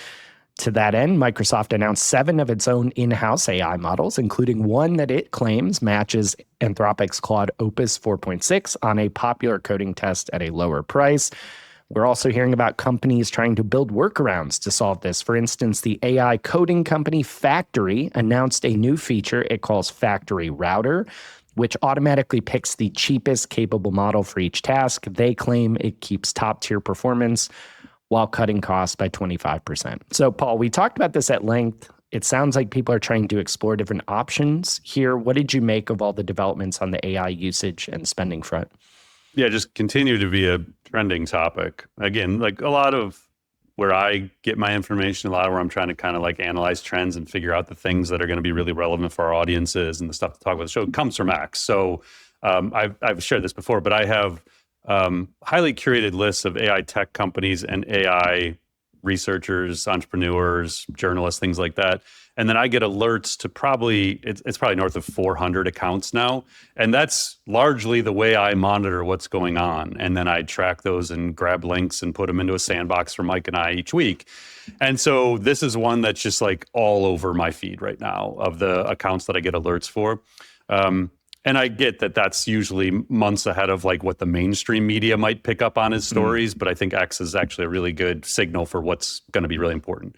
To that end, Microsoft announced 7 of its own in-house AI models, including one that it claims matches Anthropic's Claude Opus 4.6 on a popular coding test at a lower price. We're also hearing about companies trying to build workarounds to solve this. For instance, the AI coding company Factory announced a new feature it calls Factory Router, which automatically picks the cheapest capable model for each task. They claim it keeps top-tier performance while cutting costs by 25%. So, Paul, we talked about this at length. It sounds like people are trying to explore different options here. What did you make of all the developments on the AI usage and spending front? Yeah, just continue to be a trending topic. Again, like a lot of where I get my information, a lot of where I'm trying to kind of like analyze trends and figure out the things that are going to be really relevant for our audiences and the stuff to talk about the show comes from X. So I've shared this before, but I have highly curated lists of AI tech companies and AI researchers, entrepreneurs, journalists, things like that. And then I get alerts to it's probably north of 400 accounts now. And that's largely the way I monitor what's going on. And then I track those and grab links and put them into a sandbox for Mike and I each week. And so this is one that's just like all over my feed right now of the accounts that I get alerts for. And I get that that's usually months ahead of like what the mainstream media might pick up on as stories, but I think X is actually a really good signal for what's going to be really important.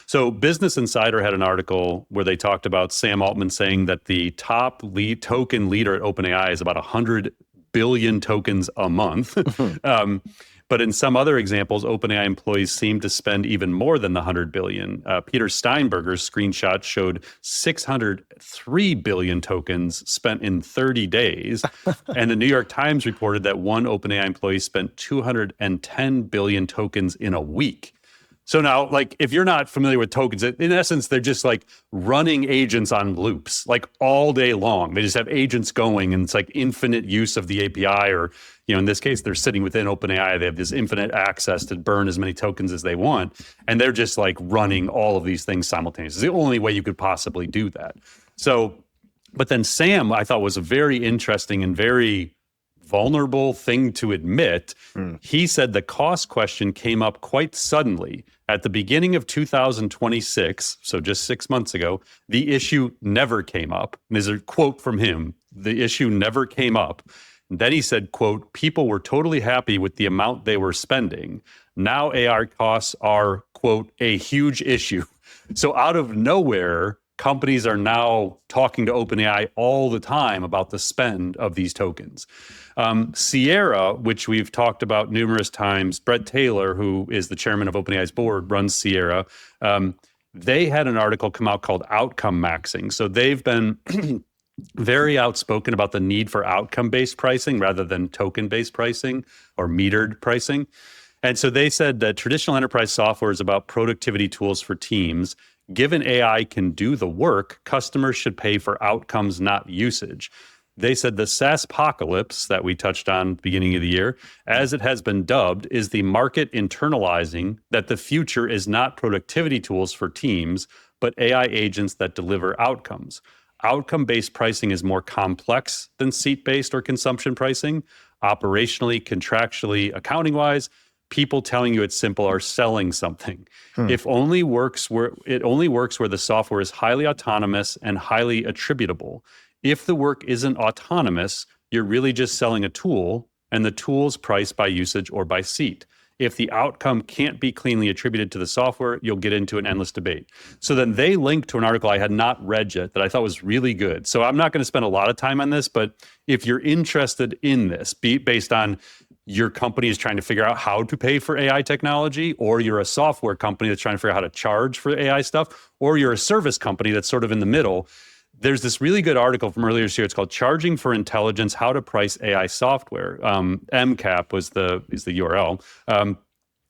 So Business Insider had an article where they talked about Sam Altman saying that the top token leader at OpenAI is about 100 billion tokens a month. But in some other examples, OpenAI employees seem to spend even more than the 100 billion. Peter Steinberger's screenshot showed 603 billion tokens spent in 30 days. And the New York Times reported that one OpenAI employee spent 210 billion tokens in a week. So now, like, if you're not familiar with tokens, in essence, they're just like running agents on loops, like all day long. They just have agents going, and it's like infinite use of the API, or, you know, in this case, they're sitting within OpenAI. They have this infinite access to burn as many tokens as they want, and they're just like running all of these things simultaneously. It's the only way you could possibly do that. So, but then Sam, I thought, was a very interesting and very vulnerable thing to admit. He said the cost question came up quite suddenly. At the beginning of 2026, so just 6 months ago, the issue never came up. And there's a quote from him, the issue never came up. And then he said, quote, people were totally happy with the amount they were spending. Now AI costs are, quote, a huge issue. So out of nowhere, companies are now talking to OpenAI all the time about the spend of these tokens. Sierra, which we've talked about numerous times, Brett Taylor, who is the chairman of OpenAI's board, runs Sierra. They had an article come out called Outcome Maxing. So they've been very outspoken about the need for outcome-based pricing rather than token-based pricing or metered pricing. And so they said that traditional enterprise software is about productivity tools for teams. Given AI can do the work, customers should pay for outcomes, not usage. They said the SaaSpocalypse that we touched on at the beginning of the year, as it has been dubbed, is the market internalizing that the future is not productivity tools for teams, but AI agents that deliver outcomes. Outcome-based pricing is more complex than seat-based or consumption pricing. Operationally, contractually, accounting-wise, people telling you it's simple are selling something. It only works where the software is highly autonomous and highly attributable. If the work isn't autonomous, you're really just selling a tool, and the tool's priced by usage or by seat. If the outcome can't be cleanly attributed to the software, you'll get into an endless debate. So then they linked to an article I had not read yet that I thought was really good. So I'm not going to spend a lot of time on this, but if you're interested in this, based on your company is trying to figure out how to pay for AI technology, or you're a software company that's trying to figure out how to charge for AI stuff, or you're a service company that's sort of in the middle, there's this really good article from earlier this year. It's called Charging for Intelligence, How to Price AI Software. MCAP is the URL.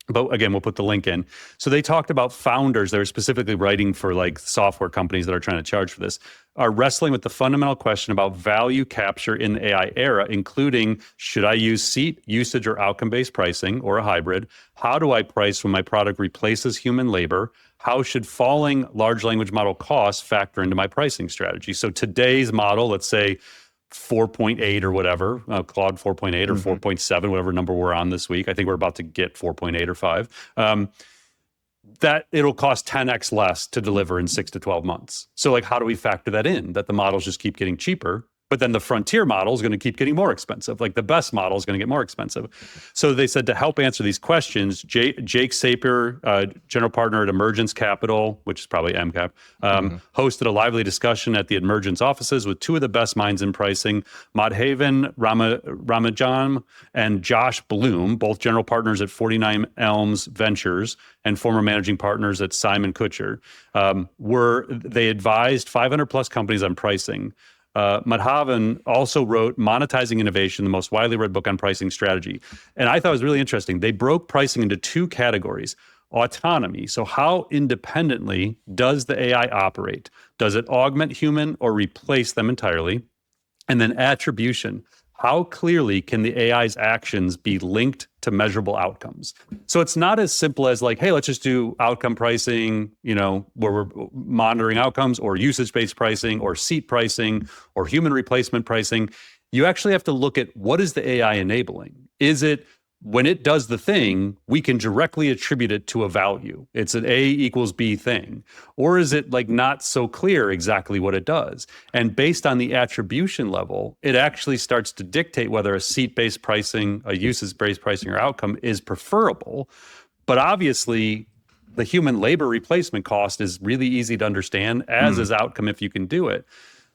But again, we'll put the link in. So they talked about founders that are specifically writing for like software companies that are trying to charge for this, are wrestling with the fundamental question about value capture in the AI era, including should I use seat, usage, or outcome-based pricing, or a hybrid? How do I price when my product replaces human labor? How should falling large language model costs factor into my pricing strategy? So today's model, let's say 4.8 or whatever, Claude 4.8 or 4.7, whatever number we're on this week. I think we're about to get 4.8 or 5. That it'll cost 10x less to deliver in 6 to 12 months. So like, how do we factor that in? That the models just keep getting cheaper, but then the frontier model is going to keep getting more expensive. Like the best model is going to get more expensive. So they said to help answer these questions, Jake Saper, general partner at Emergence Capital, which is probably MCAP, hosted a lively discussion at the Emergence offices with two of the best minds in pricing, Madhavan Ramajan and Josh Bloom, both general partners at 49 Elms Ventures and former managing partners at Simon Kucher. They advised 500 plus companies on pricing. Madhavan also wrote Monetizing Innovation, the most widely read book on pricing strategy. And I thought it was really interesting. They broke pricing into two categories. Autonomy. So how independently does the AI operate? Does it augment human or replace them entirely? And then attribution. How clearly can the AI's actions be linked to measurable outcomes? So it's not as simple as like, hey, let's just do outcome pricing, where we're monitoring outcomes, or usage-based pricing, or seat pricing, or human replacement pricing. You actually have to look at what is the AI enabling? Is it when it does the thing, we can directly attribute it to a value? It's an A equals B thing. Or is it like not so clear exactly what it does? And based on the attribution level, it actually starts to dictate whether a seat-based pricing, a usage-based pricing, or outcome is preferable. But obviously, the human labor replacement cost is really easy to understand, as is outcome if you can do it.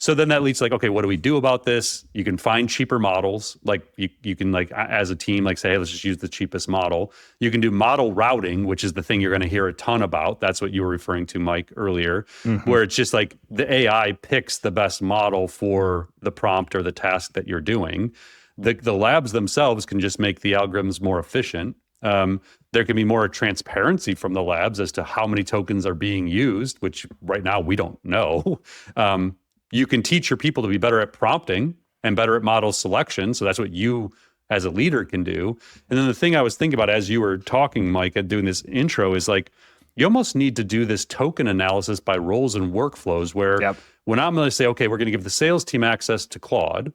So then that leads to like, okay, what do we do about this? You can find cheaper models. Like you can like as a team, like say, hey, let's just use the cheapest model. You can do model routing, which is the thing you're going to hear a ton about. That's what you were referring to, Mike, earlier, where it's just like the AI picks the best model for the prompt or the task that you're doing. The labs themselves can just make the algorithms more efficient. There can be more transparency from the labs as to how many tokens are being used, which right now we don't know. You can teach your people to be better at prompting and better at model selection. So that's what you as a leader can do. And then the thing I was thinking about as you were talking, Mike, and doing this intro is like, you almost need to do this token analysis by roles and workflows where when I'm going to say, okay, we're going to give the sales team access to Claude.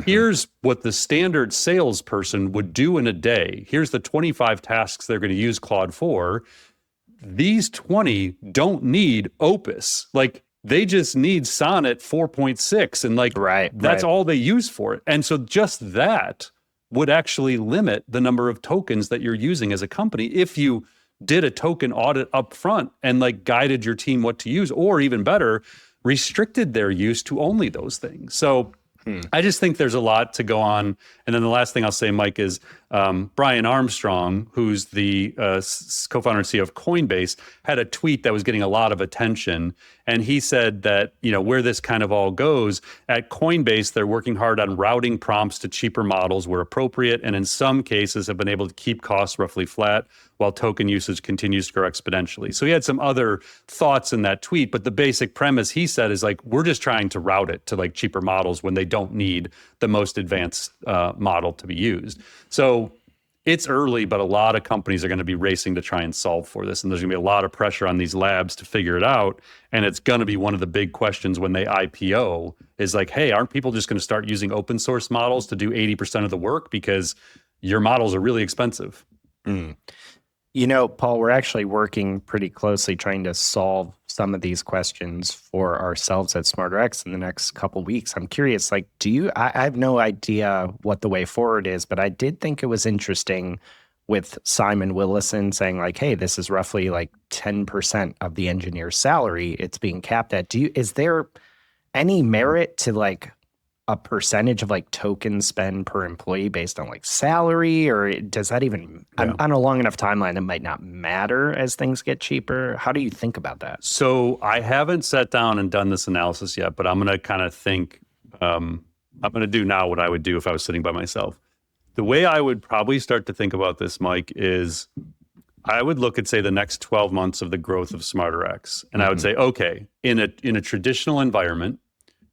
Here's what the standard salesperson would do in a day. Here's the 25 tasks they're going to use Claude for. These 20 don't need Opus. Like, they just need Sonnet 4.6 and like that's all they use for it. And so just that would actually limit the number of tokens that you're using as a company if you did a token audit up front and like guided your team what to use, or even better, restricted their use to only those things. So I just think there's a lot to go on. And then the last thing I'll say, Mike, is Brian Armstrong, who's the co-founder and CEO of Coinbase, had a tweet that was getting a lot of attention. And he said that, where this kind of all goes, at Coinbase, they're working hard on routing prompts to cheaper models where appropriate, and in some cases have been able to keep costs roughly flat while token usage continues to grow exponentially. So he had some other thoughts in that tweet, but the basic premise he said is like, we're just trying to route it to like cheaper models when they don't need the most advanced model to be used. So it's early, but a lot of companies are going to be racing to try and solve for this. And there's going to be a lot of pressure on these labs to figure it out. And it's going to be one of the big questions when they IPO is like, hey, aren't people just going to start using open source models to do 80% of the work because your models are really expensive? Paul, we're actually working pretty closely trying to solve some of these questions for ourselves at SmarterX in the next couple of weeks. I'm curious, like, I have no idea what the way forward is, but I did think it was interesting with Simon Willison saying like, hey, this is roughly like 10% of the engineer's salary it's being capped at. Is there any merit to like a percentage of like token spend per employee based on like salary, or does that even on a long enough timeline it might not matter as things get cheaper? How do you think about that? So I haven't sat down and done this analysis yet, but I'm going to kind of think, I'm going to do now what I would do if I was sitting by myself. The way I would probably start to think about this, Mike, is I would look at, say, the next 12 months of the growth of SmarterX. And I would say, okay, in a traditional environment,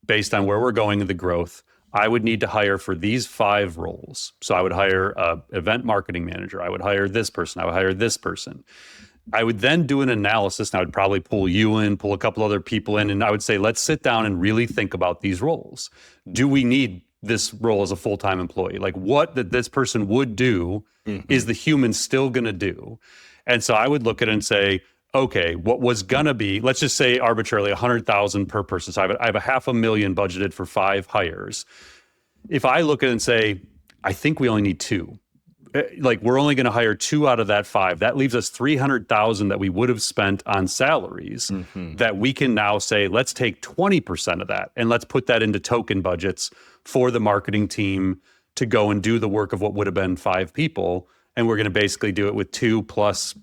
based on where we're going in the growth, I would need to hire for these 5 roles. So I would hire an event marketing manager. I would hire this person. I would hire this person. I would then do an analysis, and I would probably pull you in, pull a couple other people in, and I would say, let's sit down and really think about these roles. Do we need this role as a full-time employee? Like, what that this person would do is the human still going to do? And so I would look at it and say, okay, what was going to be, let's just say arbitrarily 100,000 per person. So I have a $500,000 budgeted for 5 hires. If I look at it and say, I think we only need 2, like we're only going to hire 2 out of that 5, that leaves us 300,000 that we would have spent on salaries that we can now say, let's take 20% of that and let's put that into token budgets for the marketing team to go and do the work of what would have been 5 people. And we're going to basically do it with 2 plus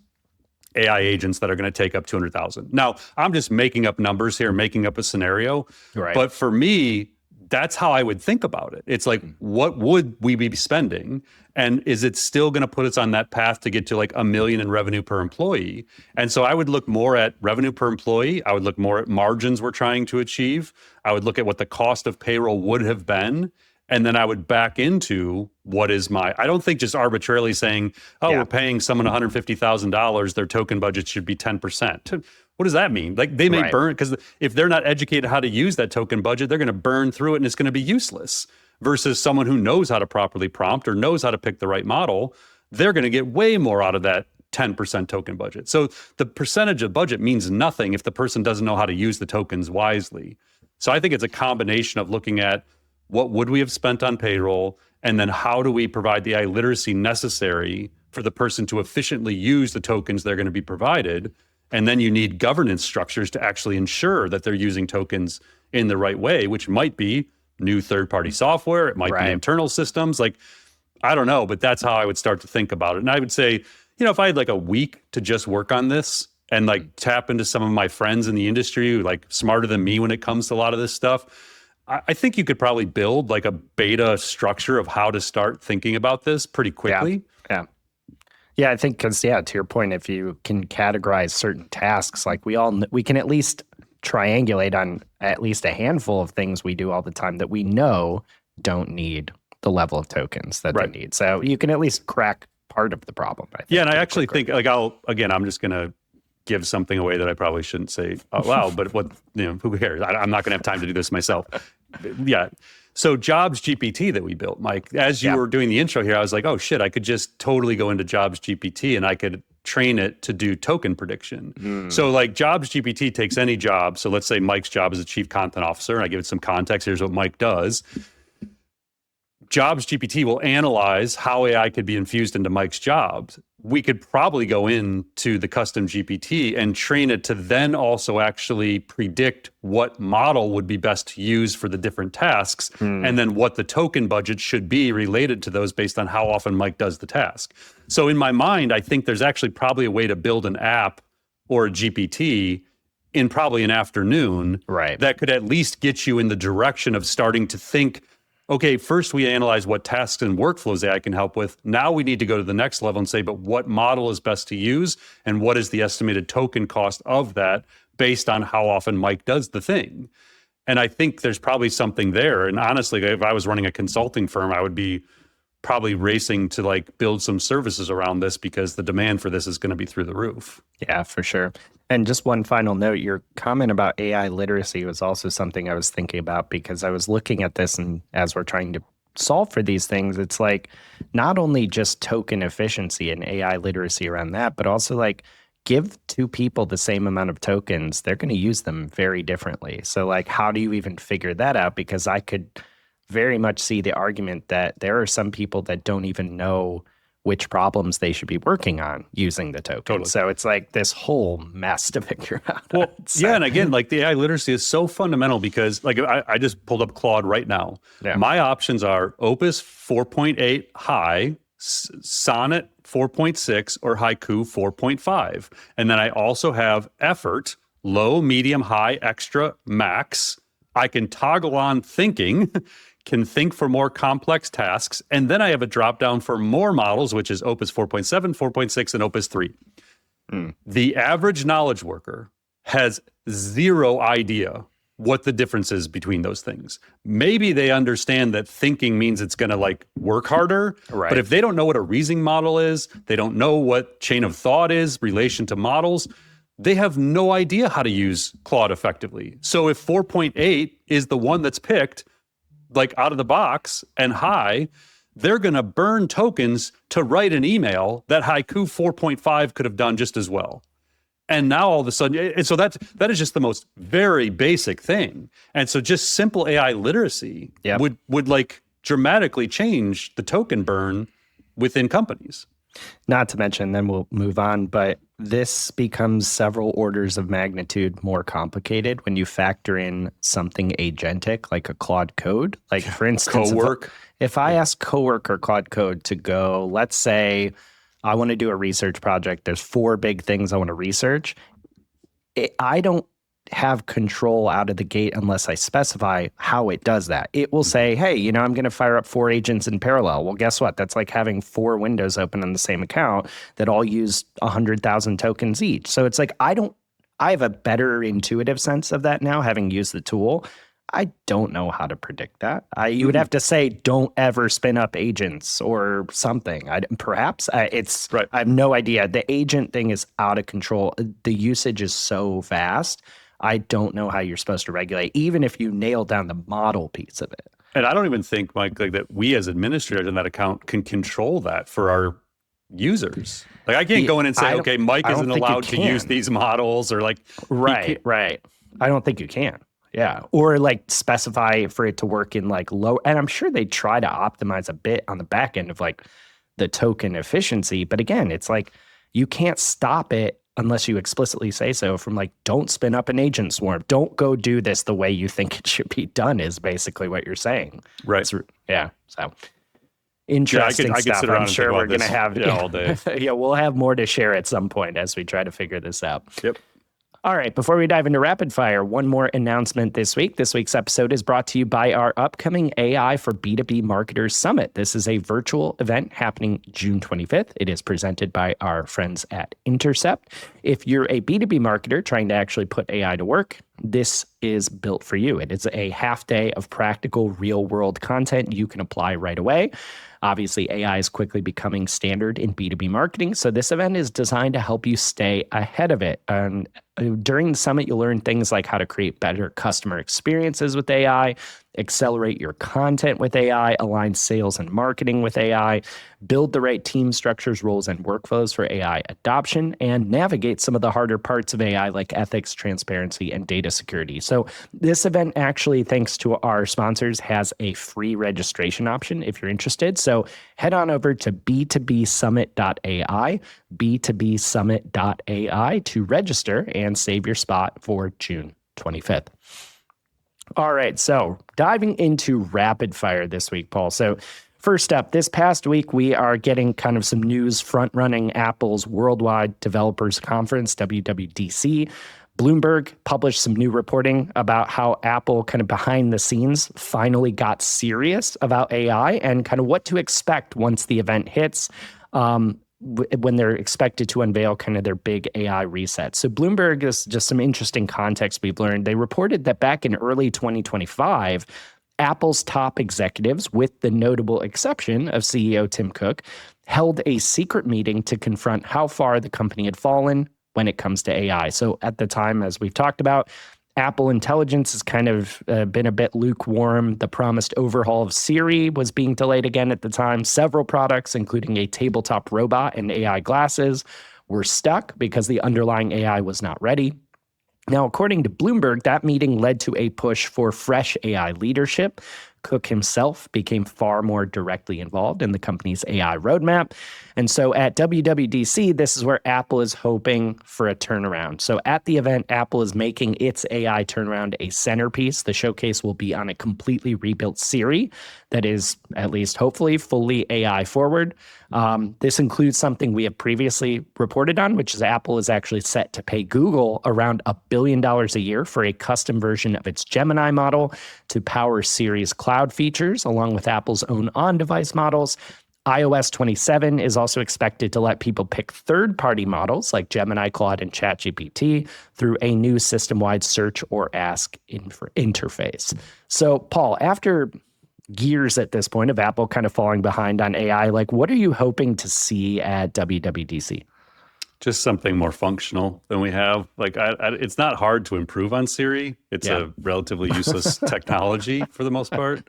AI agents that are going to take up 200,000. Now, I'm just making up numbers here, making up a scenario. Right. But for me, that's how I would think about it. It's like, what would we be spending? And is it still going to put us on that path to get to like $1 million in revenue per employee? And so I would look more at revenue per employee. I would look more at margins we're trying to achieve. I would look at what the cost of payroll would have been. And then I would back into what is I don't think just arbitrarily saying, we're paying someone $150,000, their token budget should be 10%. What does that mean? Like they may burn, because if they're not educated how to use that token budget, they're going to burn through it and it's going to be useless. Versus someone who knows how to properly prompt or knows how to pick the right model, they're going to get way more out of that 10% token budget. So the percentage of budget means nothing if the person doesn't know how to use the tokens wisely. So I think it's a combination of looking at what would we have spent on payroll, and then how do we provide the AI literacy necessary for the person to efficiently use the tokens they're going to be provided. And then you need governance structures to actually ensure that they're using tokens in the right way, which might be new third-party software. It might be internal systems. Like, I don't know, but that's how I would start to think about it. And I would say, if I had like a week to just work on this and like tap into some of my friends in the industry who like smarter than me when it comes to a lot of this stuff, I think you could probably build like a beta structure of how to start thinking about this pretty quickly. Yeah, I think because, to your point, if you can categorize certain tasks, like we can at least triangulate on at least a handful of things we do all the time that we know don't need the level of tokens that they need. So you can at least crack part of the problem, I think. Yeah, and I actually think, like, I'm just going to give something away that I probably shouldn't say out loud, but who cares? I'm not going to have time to do this myself. Yeah. So Jobs GPT that we built, Mike, as you were doing the intro here, I was like, oh shit, I could just totally go into Jobs GPT and I could train it to do token prediction. So like Jobs GPT takes any job. So let's say Mike's job is a chief content officer, and I give it some context. Here's what Mike does. Jobs GPT will analyze how AI could be infused into Mike's jobs. We could probably go into the custom GPT and train it to then also actually predict what model would be best to use for the different tasks, and then what the token budget should be related to those based on how often Mike does the task. So in my mind, I think there's actually probably a way to build an app or a GPT in probably an afternoon that could at least get you in the direction of starting to think, okay, first we analyze what tasks and workflows AI can help with. Now we need to go to the next level and say, but what model is best to use, and what is the estimated token cost of that based on how often Mike does the thing? And I think there's probably something there. And honestly, if I was running a consulting firm, I would be probably racing to like build some services around this, because the demand for this is going to be through the roof. Yeah, for sure. And just one final note, your comment about AI literacy was also something I was thinking about, because I was looking at this, and as we're trying to solve for these things, it's like not only just token efficiency and AI literacy around that, but also like give 2 people the same amount of tokens, they're going to use them very differently. So like, how do you even figure that out? Because I could very much see the argument that there are some people that don't even know which problems they should be working on using the token. Totally. So it's like this whole mess to figure out. Well, yeah, and again, like the AI literacy is so fundamental, because like I just pulled up Claude right now. Yeah. My options are Opus 4.8 high, Sonnet 4.6, or Haiku 4.5. And then I also have Effort, low, medium, high, extra, max. I can toggle on thinking, can think for more complex tasks. And then I have a drop down for more models, which is Opus 4.7, 4.6, and Opus 3. The average knowledge worker has zero idea what the difference is between those things. Maybe they understand that thinking means it's going to like work harder, Right. but if they don't know what a reasoning model is, they don't know what chain of thought is, relation to models, they have no idea how to use Claude effectively. So if 4.8 is the one that's picked, like out of the box and high, they're going to burn tokens to write an email that Haiku 4.5 could have done just as well. And now all of a sudden, and so that is just the most very basic thing. And so just simple AI literacy would like dramatically change the token burn within companies. Not to mention, then we'll move on, but this becomes several orders of magnitude more complicated when you factor in something agentic like a Claude Code. Like for instance, if I ask Cowork or Claude Code to go, let's say I want to do a research project. There's 4 big things I want to research. I don't have control out of the gate unless I specify how it does that. It will say, hey, I'm going to fire up 4 agents in parallel. Well, guess what? That's like having 4 windows open on the same account that all use 100,000 tokens each. So it's like, I have a better intuitive sense of that now, having used the tool. I don't know how to predict that. You would have to say, don't ever spin up agents or something. I have no idea. The agent thing is out of control. The usage is so fast. I don't know how you're supposed to regulate, even if you nail down the model piece of it. And I don't even think, Mike, like that we as administrators in that account can control that for our users. Like I can't go in and say, okay, Mike isn't allowed to use these models or like. Right. I don't think you can. Yeah. Or like specify for it to work in like low. And I'm sure they try to optimize a bit on the back end of like the token efficiency. But again, it's like you can't stop it unless you explicitly say so from like, don't spin up an agent swarm. Don't go do this the way you think it should be done is basically what you're saying. Right. So interesting stuff. I'm sure we're going to have all day. Yeah, we'll have more to share at some point as we try to figure this out. Yep. All right, before we dive into rapid fire, one more announcement this week. This week's episode is brought to you by our upcoming AI for B2B Marketers Summit. This is a virtual event happening June 25th. It is presented by our friends at Intercept. If you're a B2B marketer trying to actually put AI to work, this is built for you. It is a half day of practical real-world content you can apply right away. Obviously, AI is quickly becoming standard in B2B marketing, so this event is designed to help you stay ahead of it. And during the summit, you'll learn things like how to create better customer experiences with AI, accelerate your content with AI, align sales and marketing with AI, build the right team structures, roles, and workflows for AI adoption, and navigate some of the harder parts of AI like ethics, transparency, and data security. So this event actually, thanks to our sponsors, has a free registration option if you're interested. So head on over to b2bsummit.ai, b2bsummit.ai to register and save your spot for June 25th. All right, so diving into rapid fire this week, Paul. So first up, this past week, we are getting kind of some news front-running Apple's Worldwide Developers Conference, WWDC. Bloomberg published some new reporting about how Apple kind of behind the scenes finally got serious about AI and kind of what to expect once the event hits. When they're expected to unveil kind of their big AI reset. So Bloomberg is just some interesting context we've learned. They reported that back in early 2025, Apple's top executives, with the notable exception of CEO Tim Cook, held a secret meeting to confront how far the company had fallen when it comes to AI. So at the time, as we've talked about, Apple Intelligence has kind of been a bit lukewarm. The promised overhaul of Siri was being delayed again at the time. Several products, including a tabletop robot and AI glasses, were stuck because the underlying AI was not ready. Now, according to Bloomberg, that meeting led to a push for fresh AI leadership. Cook himself became far more directly involved in the company's AI roadmap. And so at WWDC, this is where Apple is hoping for a turnaround. So at the event, Apple is making its AI turnaround a centerpiece. The showcase will be on a completely rebuilt Siri that is, at least hopefully, fully AI forward. This includes something we have previously reported on, which is Apple is actually set to pay Google around $1 billion a year for a custom version of its Gemini model to power Siri's cloud features, along with Apple's own on-device models. iOS 27 is also expected to let people pick third-party models like Gemini, Claude, and ChatGPT through a new system-wide search or ask interface. So, Paul, after years at this point of Apple kind of falling behind on AI, like what are you hoping to see at WWDC? Just something more functional than we have. Like, it's not hard to improve on Siri. It's a relatively useless technology for the most part.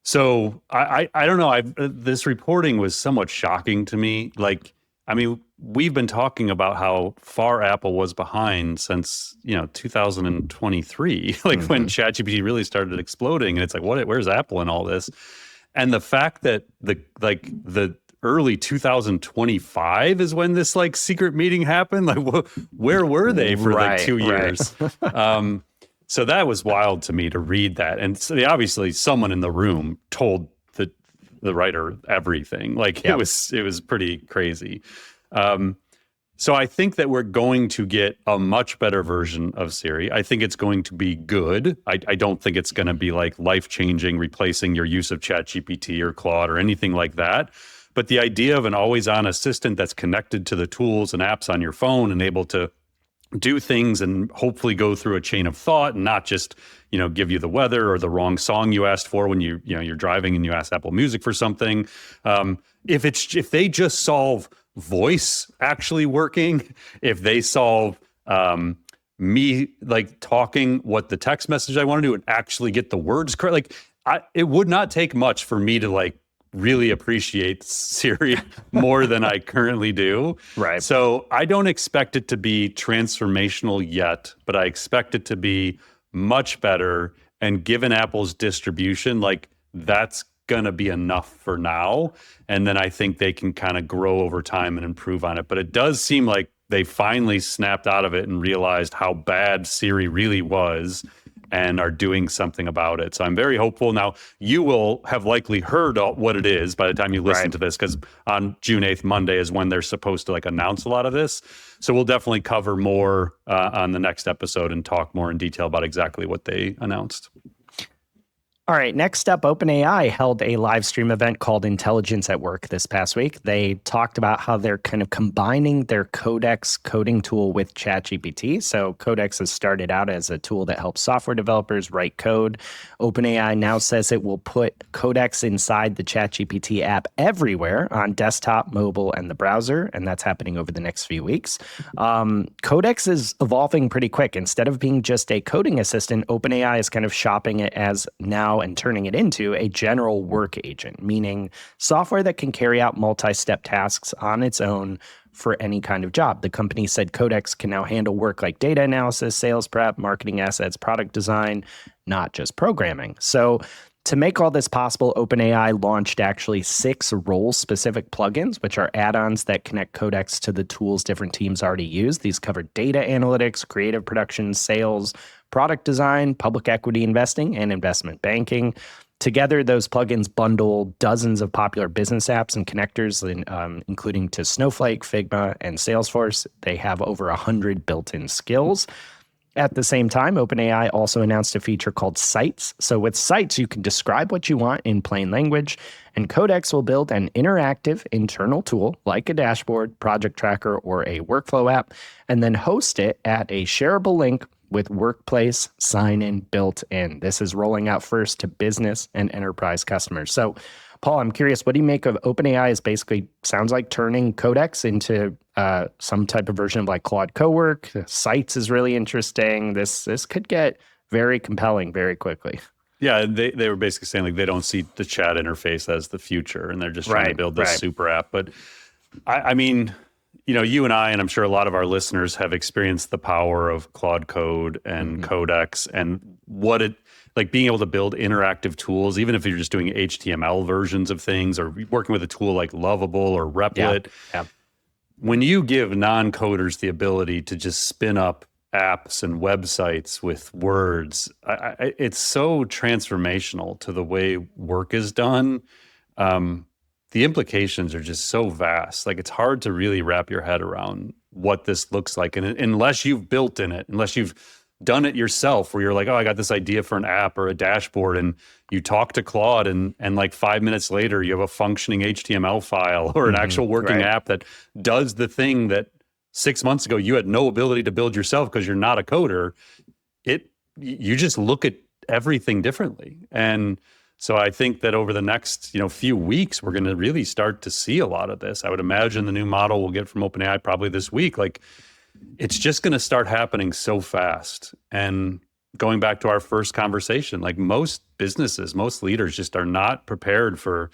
So I don't know. This reporting was somewhat shocking to me. Like, I mean, we've been talking about how far Apple was behind since 2023, like when ChatGPT really started exploding, and it's like, where's Apple in all this? And the fact that the early 2025 is when this like secret meeting happened. Like, where were they for like 2 years? So that was wild to me to read that. And so obviously someone in the room told the writer everything. Like it was pretty crazy. So I think that we're going to get a much better version of Siri. I think it's going to be good. I don't think it's going to be like life-changing, replacing your use of ChatGPT or Claude or anything like that. But the idea of an always-on assistant that's connected to the tools and apps on your phone and able to do things and hopefully go through a chain of thought and not just, give you the weather or the wrong song you asked for when you're driving and you ask Apple Music for something. If they just solve voice actually working, if they solve me like talking what the text message I want to do and actually get the words correct, like it would not take much for me to like really appreciate Siri more than I currently do. Right. So I don't expect it to be transformational yet, but I expect it to be much better. And given Apple's distribution, like that's going to be enough for now. And then I think they can kind of grow over time and improve on it. But it does seem like they finally snapped out of it and realized how bad Siri really was and are doing something about it. So I'm very hopeful. Now, you will have likely heard what it is by the time you listen to this, because on June 8th, Monday, is when they're supposed to like announce a lot of this. So we'll definitely cover more on the next episode and talk more in detail about exactly what they announced. All right, next up, OpenAI held a live stream event called Intelligence at Work this past week. They talked about how they're kind of combining their Codex coding tool with ChatGPT. So Codex has started out as a tool that helps software developers write code. OpenAI now says it will put Codex inside the ChatGPT app everywhere on desktop, mobile, and the browser, and that's happening over the next few weeks. Codex is evolving pretty quick. Instead of being just a coding assistant, OpenAI is kind of shopping it as now and turning it into a general work agent, meaning software that can carry out multi-step tasks on its own for any kind of job. The company said Codex can now handle work like data analysis, sales prep, marketing assets, product design, not just programming. So to make all this possible, OpenAI launched actually 6 role-specific plugins, which are add-ons that connect Codex to the tools different teams already use. These cover data analytics, creative production, sales, product design, public equity investing, and investment banking. Together, those plugins bundle dozens of popular business apps and connectors, including to Snowflake, Figma, and Salesforce. They have over 100 built-in skills. At the same time, OpenAI also announced a feature called Sites. So with Sites, you can describe what you want in plain language, and Codex will build an interactive internal tool like a dashboard, project tracker, or a workflow app, and then host it at a shareable link with workplace sign-in built in. This is rolling out first to business and enterprise customers. So, Paul, I'm curious, what do you make of OpenAI is basically sounds like turning Codex into some type of version of like Claude Cowork. Sites is really interesting. This could get very compelling very quickly. Yeah, they were basically saying like they don't see the chat interface as the future, and they're just trying to build this super app. But I mean, you and I, and I'm sure a lot of our listeners have experienced the power of Claude Code and Codex and what it like being able to build interactive tools, even if you're just doing HTML versions of things or working with a tool like Lovable or Replit. Yeah. When you give non-coders the ability to just spin up apps and websites with words, it's so transformational to the way work is done. The implications are just so vast. Like it's hard to really wrap your head around what this looks like. And unless you've built in it, unless you've done it yourself where you're like, oh, I got this idea for an app or a dashboard, and you talk to Claude and like 5 minutes later you have a functioning HTML file or an actual working app that does the thing that 6 months ago you had no ability to build yourself because you're not a coder. You just look at everything differently. And so I think that over the next, few weeks, we're going to really start to see a lot of this. I would imagine the new model we'll get from OpenAI probably this week. Like, it's just going to start happening so fast. And going back to our first conversation, like most businesses, most leaders just are not prepared for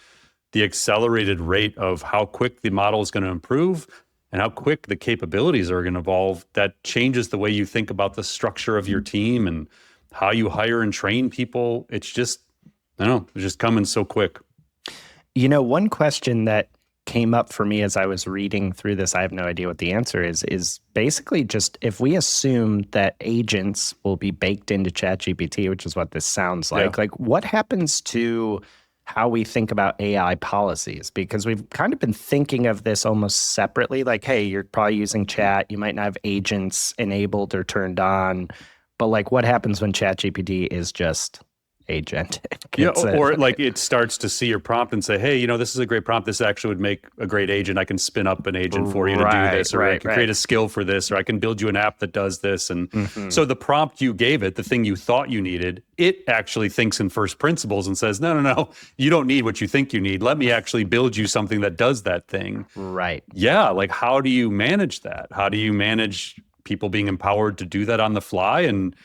the accelerated rate of how quick the model is going to improve and how quick the capabilities are going to evolve. That changes the way you think about the structure of your team and how you hire and train people. It's just, I don't know, it's just coming so quick. One question that came up for me as I was reading through this, I have no idea what the answer is basically just if we assume that agents will be baked into ChatGPT, which is what this sounds like, like what happens to how we think about AI policies? Because we've kind of been thinking of this almost separately, like, hey, you're probably using chat, you might not have agents enabled or turned on, but like what happens when ChatGPT is just agentic? Or like it starts to see your prompt and say, hey, this is a great prompt. This actually would make a great agent. I can spin up an agent for you to do this, or I can create a skill for this, or I can build you an app that does this. And so the prompt you gave it, the thing you thought you needed, it actually thinks in first principles and says, no, you don't need what you think you need. Let me actually build you something that does that thing. Right. Yeah. Like, how do you manage that? How do you manage people being empowered to do that on the fly? And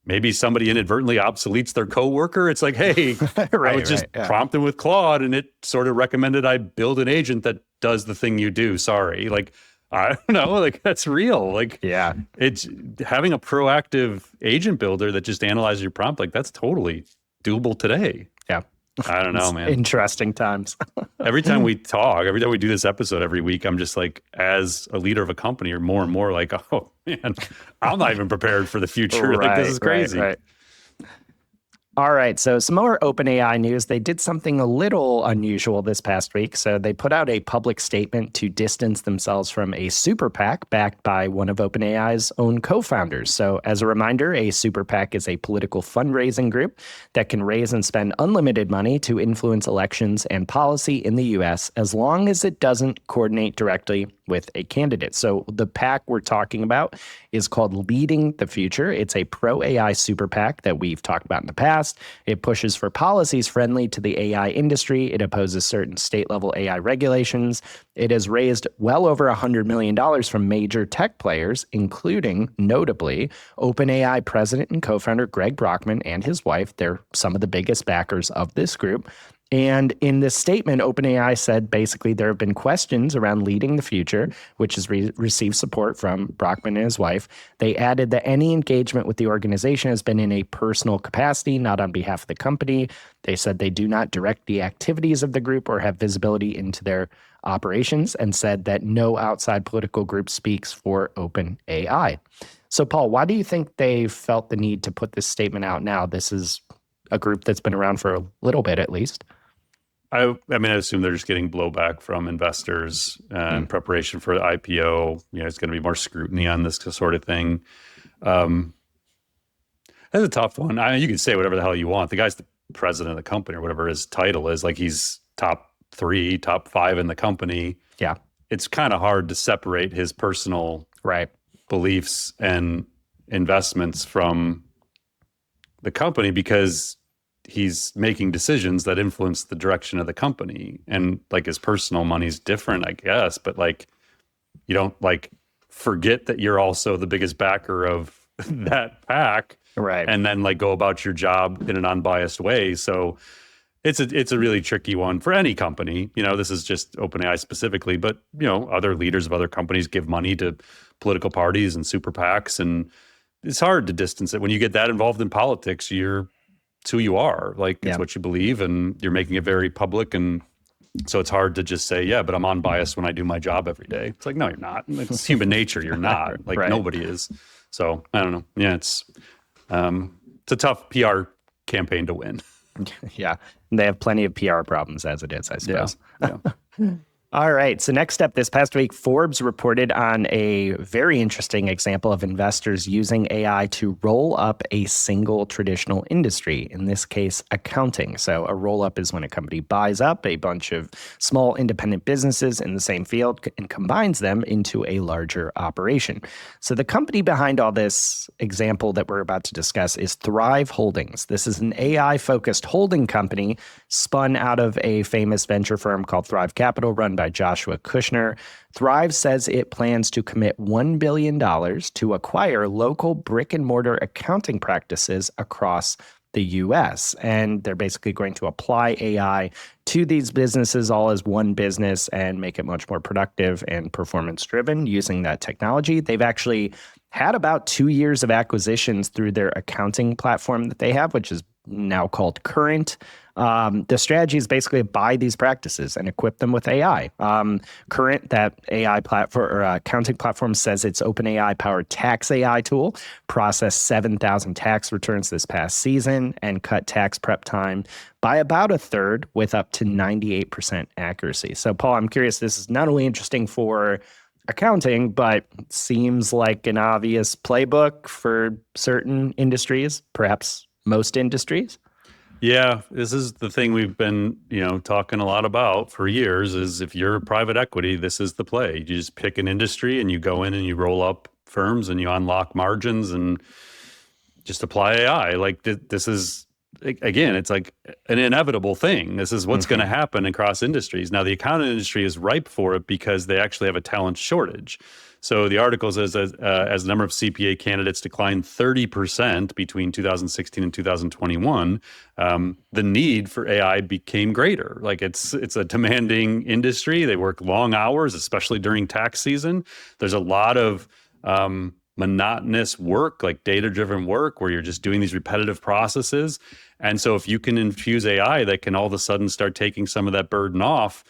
maybe somebody inadvertently obsoletes their coworker. It's like, hey, I would just prompt them with Claude, and it sort of recommended I build an agent that does the thing you do. Sorry. Like, I don't know. Like, that's real. Like, it's having a proactive agent builder that just analyzes your prompt. Like, that's totally doable today. Yeah. I don't know, man. Interesting times. Every time we talk, every time we do this episode every week, I'm just like, as a leader of a company, or more and more like, oh man, I'm not even prepared for the future. Like, this is crazy. Right. All right, so some more OpenAI news. They did something a little unusual this past week. So they put out a public statement to distance themselves from a super PAC backed by one of OpenAI's own co-founders. So as a reminder, a super PAC is a political fundraising group that can raise and spend unlimited money to influence elections and policy in the U.S. as long as it doesn't coordinate directly with a candidate. So the PAC we're talking about is called Leading the Future. It's a pro-AI super PAC that we've talked about in the past. It pushes for policies friendly to the AI industry. It opposes certain state-level AI regulations. It has raised well over $100 million from major tech players, including, notably, OpenAI president and co-founder Greg Brockman and his wife. They're some of the biggest backers of this group. And in this statement, OpenAI said basically there have been questions around leading the future, which has received support from Brockman and his wife. They added that any engagement with the organization has been in a personal capacity, not on behalf of the company. They said they do not direct the activities of the group or have visibility into their operations, and said that no outside political group speaks for OpenAI. So, Paul, why do you think they felt the need to put this statement out now? This is a group that's been around for a little bit, at least. I mean, I assume they're just getting blowback from investors in preparation for the IPO. It's going to be more scrutiny on this sort of thing. That's a tough one. You can say whatever the hell you want. The guy's the president of the company or whatever his title is. Like, he's top 3, top 5 in the company. Yeah. It's kind of hard to separate his personal beliefs and investments from the company, because he's making decisions that influence the direction of the company. And like, his personal money's different, I guess, but like, you don't like forget that you're also the biggest backer of that PAC, and then like go about your job in an unbiased way. So it's a really tricky one for any company. This is just OpenAI specifically, but other leaders of other companies give money to political parties and super PACs, and it's hard to distance it. When you get that involved in politics, it's who you are. Like, it's what you believe, and you're making it very public. And so it's hard to just say, yeah, but I'm unbiased when I do my job every day. It's like, no, you're not. It's human nature. You're not. Like, nobody is. So I don't know. Yeah, it's a tough PR campaign to win. Yeah. They have plenty of PR problems as it is, I suppose. Yeah. All right. So next up, this past week, Forbes reported on a very interesting example of investors using AI to roll up a single traditional industry, in this case, accounting. So a roll up is when a company buys up a bunch of small independent businesses in the same field and combines them into a larger operation. So the company behind all this example that we're about to discuss is Thrive Holdings. This is an AI-focused holding company spun out of a famous venture firm called Thrive Capital, run by Joshua Kushner. Thrive says it plans to commit $1 billion to acquire local brick and mortar accounting practices across the US. And they're basically going to apply AI to these businesses all as one business and make it much more productive and performance driven using that technology. They've actually had about 2 years of acquisitions through their accounting platform that they have, which is now called Current. The strategy is basically to buy these practices and equip them with AI. Current, that AI platform or accounting platform, says its OpenAI powered tax AI tool processed 7,000 tax returns this past season and cut tax prep time by about a third with up to 98% accuracy. So, Paul, I'm curious, this is not only interesting for accounting, but it seems like an obvious playbook for certain industries, perhaps most industries. Yeah, this is the thing we've been, talking a lot about for years is if you're private equity, this is the play. You just pick an industry and you go in and you roll up firms and you unlock margins and just apply AI. Like this is, again, it's like an inevitable thing. This is what's going to happen across industries. Now, the accounting industry is ripe for it because they actually have a talent shortage. So the article says as the number of CPA candidates declined 30% between 2016 and 2021, the need for AI became greater. Like it's a demanding industry. They work long hours, especially during tax season. There's a lot of monotonous work, like data-driven work, where you're just doing these repetitive processes. And so if you can infuse AI that can all of a sudden start taking some of that burden off,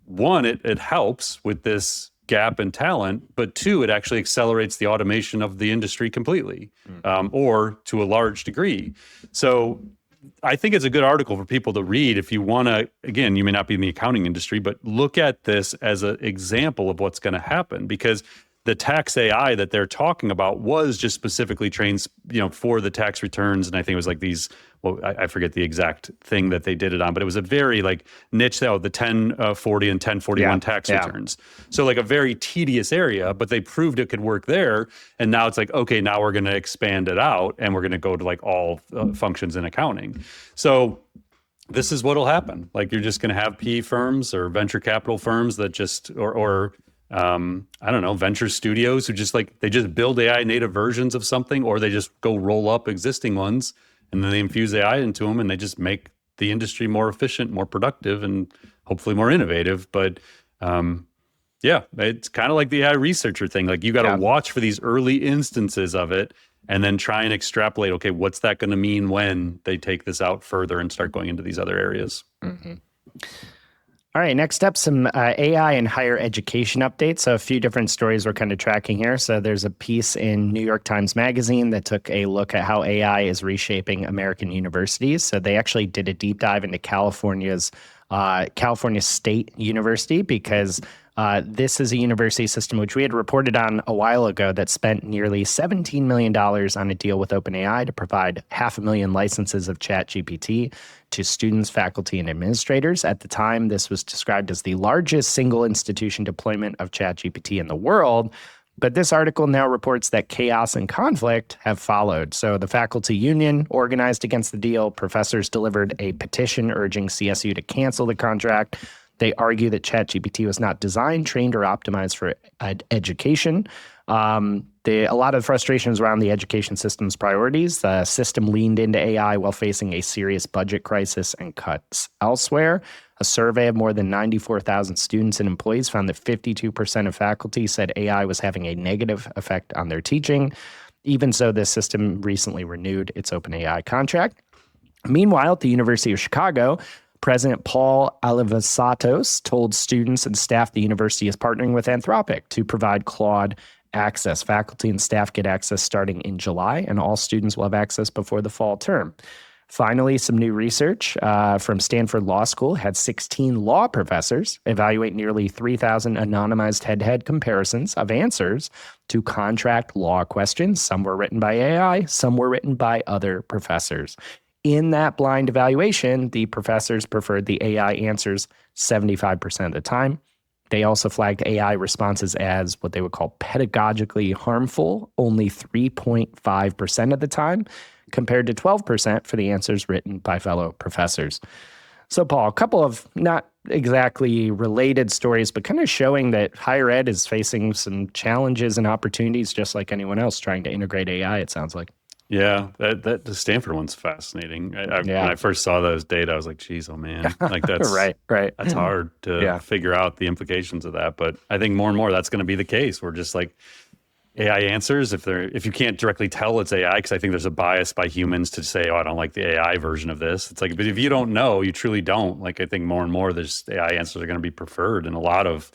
one, it helps with this gap in talent, but two, it actually accelerates the automation of the industry completely, or to a large degree. So I think it's a good article for people to read if you want to, again, you may not be in the accounting industry, but look at this as an example of what's going to happen, because the tax AI that they're talking about was just specifically trained, for the tax returns. And I think it was like these, I forget the exact thing that they did it on, but it was a very like niche, the 1040 and 1041 tax returns. So like a very tedious area, but they proved it could work there. And now it's like, okay, now we're going to expand it out and we're going to go to like all functions in accounting. So this is what'll happen. Like you're just going to have PE firms or venture capital firms that just, or I don't know, venture studios who they just build AI native versions of something, or they just go roll up existing ones and then they infuse AI into them and they just make the industry more efficient, more productive, and hopefully more innovative. But it's kind of like the AI researcher thing. Like you got to watch for these early instances of it and then try and extrapolate, okay, what's that going to mean when they take this out further and start going into these other areas? Mm-hmm. All right, next up, some AI and higher education updates. So a few different stories we're kind of tracking here. So there's a piece in New York Times Magazine that took a look at how AI is reshaping American universities. So they actually did a deep dive into California State University, because this is a university system which we had reported on a while ago that spent nearly $17 million on a deal with OpenAI to provide 500,000 licenses of ChatGPT to students, faculty, and administrators. At the time, this was described as the largest single institution deployment of ChatGPT in the world. But this article now reports that chaos and conflict have followed. So the faculty union organized against the deal. Professors delivered a petition urging CSU to cancel the contract. They argue that ChatGPT was not designed, trained, or optimized for education. A lot of frustrations around the education system's priorities. The system leaned into AI while facing a serious budget crisis and cuts elsewhere. A survey of more than 94,000 students and employees found that 52% of faculty said AI was having a negative effect on their teaching. Even so, this system recently renewed its OpenAI contract. Meanwhile, at the University of Chicago, President Paul Alivisatos told students and staff the university is partnering with Anthropic to provide Claude access. Faculty and staff get access starting in July, and all students will have access before the fall term. Finally, some new research from Stanford Law School had 16 law professors evaluate nearly 3,000 anonymized head-to-head comparisons of answers to contract law questions. Some were written by AI, some were written by other professors. In that blind evaluation, the professors preferred the AI answers 75% of the time. They also flagged AI responses as what they would call pedagogically harmful only 3.5% of the time, compared to 12% for the answers written by fellow professors. So, Paul, a couple of not exactly related stories, but kind of showing that higher ed is facing some challenges and opportunities just like anyone else trying to integrate AI, it sounds like. Yeah, that the Stanford one's fascinating. When I first saw those data, I was like, geez, oh man, like that's right. That's hard to figure out the implications of that. But I think more and more that's going to be the case. We're just like AI answers, if you can't directly tell it's AI, because I think there's a bias by humans to say, oh, I don't like the AI version of this. It's like, but if you don't know, you truly don't. Like, I think more and more there's AI answers are going to be preferred in a lot of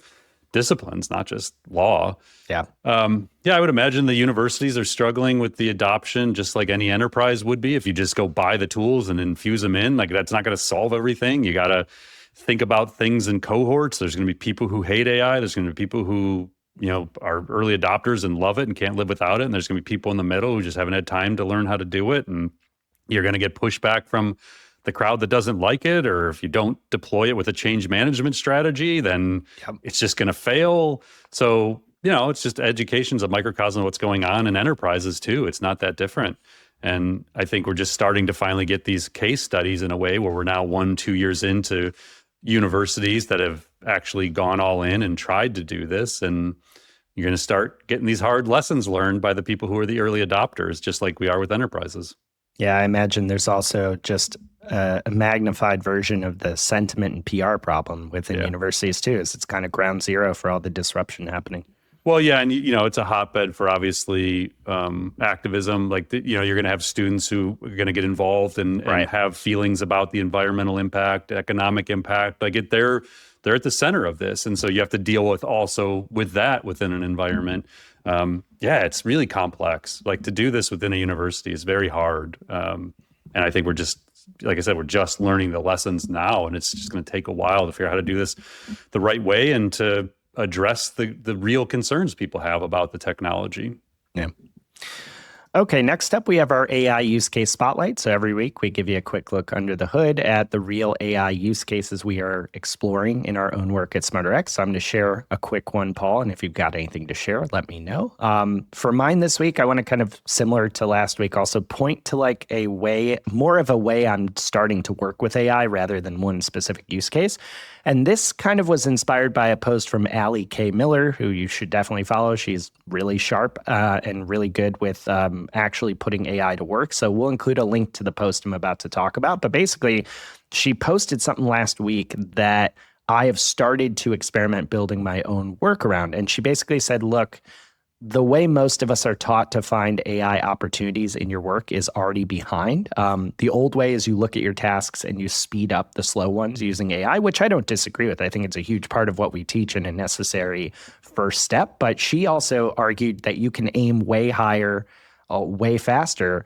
disciplines, not just law. Yeah. I would imagine the universities are struggling with the adoption, just like any enterprise would be. If you just go buy the tools and infuse them in, like that's not going to solve everything. You got to think about things in cohorts. There's going to be people who hate AI. There's going to be people who are early adopters and love it and can't live without it. And there's going to be people in the middle who just haven't had time to learn how to do it. And you're going to get pushback from the crowd that doesn't like it. Or if you don't deploy it with a change management strategy, then it's just going to fail. So, it's just education's a microcosm of what's going on in enterprises too. It's not that different. And I think we're just starting to finally get these case studies in a way where we're now 1-2 years into universities that have actually gone all in and tried to do this. And you're going to start getting these hard lessons learned by the people who are the early adopters, just like we are with enterprises. Yeah, I imagine there's also just a magnified version of the sentiment and PR problem within universities too, as it's kind of ground zero for all the disruption happening. Well, yeah, and it's a hotbed for obviously activism. Like you're going to have students who are going to get involved and have feelings about the environmental impact, economic impact. Like they're at the center of this, and so you have to deal with that within an environment. It's really complex. Like to do this within a university is very hard, and I think we're just, like I said, we're just learning the lessons now, and it's just going to take a while to figure out how to do this the right way and to address the real concerns people have about the technology. Yeah. Okay, next up, we have our AI use case spotlight. So every week we give you a quick look under the hood at the real AI use cases we are exploring in our own work at SmarterX. So I'm going to share a quick one, Paul, and if you've got anything to share, let me know. For mine this week, I want to kind of similar to last week, also point to like more of a way I'm starting to work with AI rather than one specific use case. And this kind of was inspired by a post from Allie K. Miller, who you should definitely follow. She's really sharp and really good with actually putting AI to work. So we'll include a link to the post I'm about to talk about. But basically, she posted something last week that I have started to experiment building my own work around. And she basically said, look, the way most of us are taught to find AI opportunities in your work is already behind. The old way is you look at your tasks and you speed up the slow ones using AI, which I don't disagree with. I think it's a huge part of what we teach and a necessary first step. But she also argued that you can aim way higher, way faster,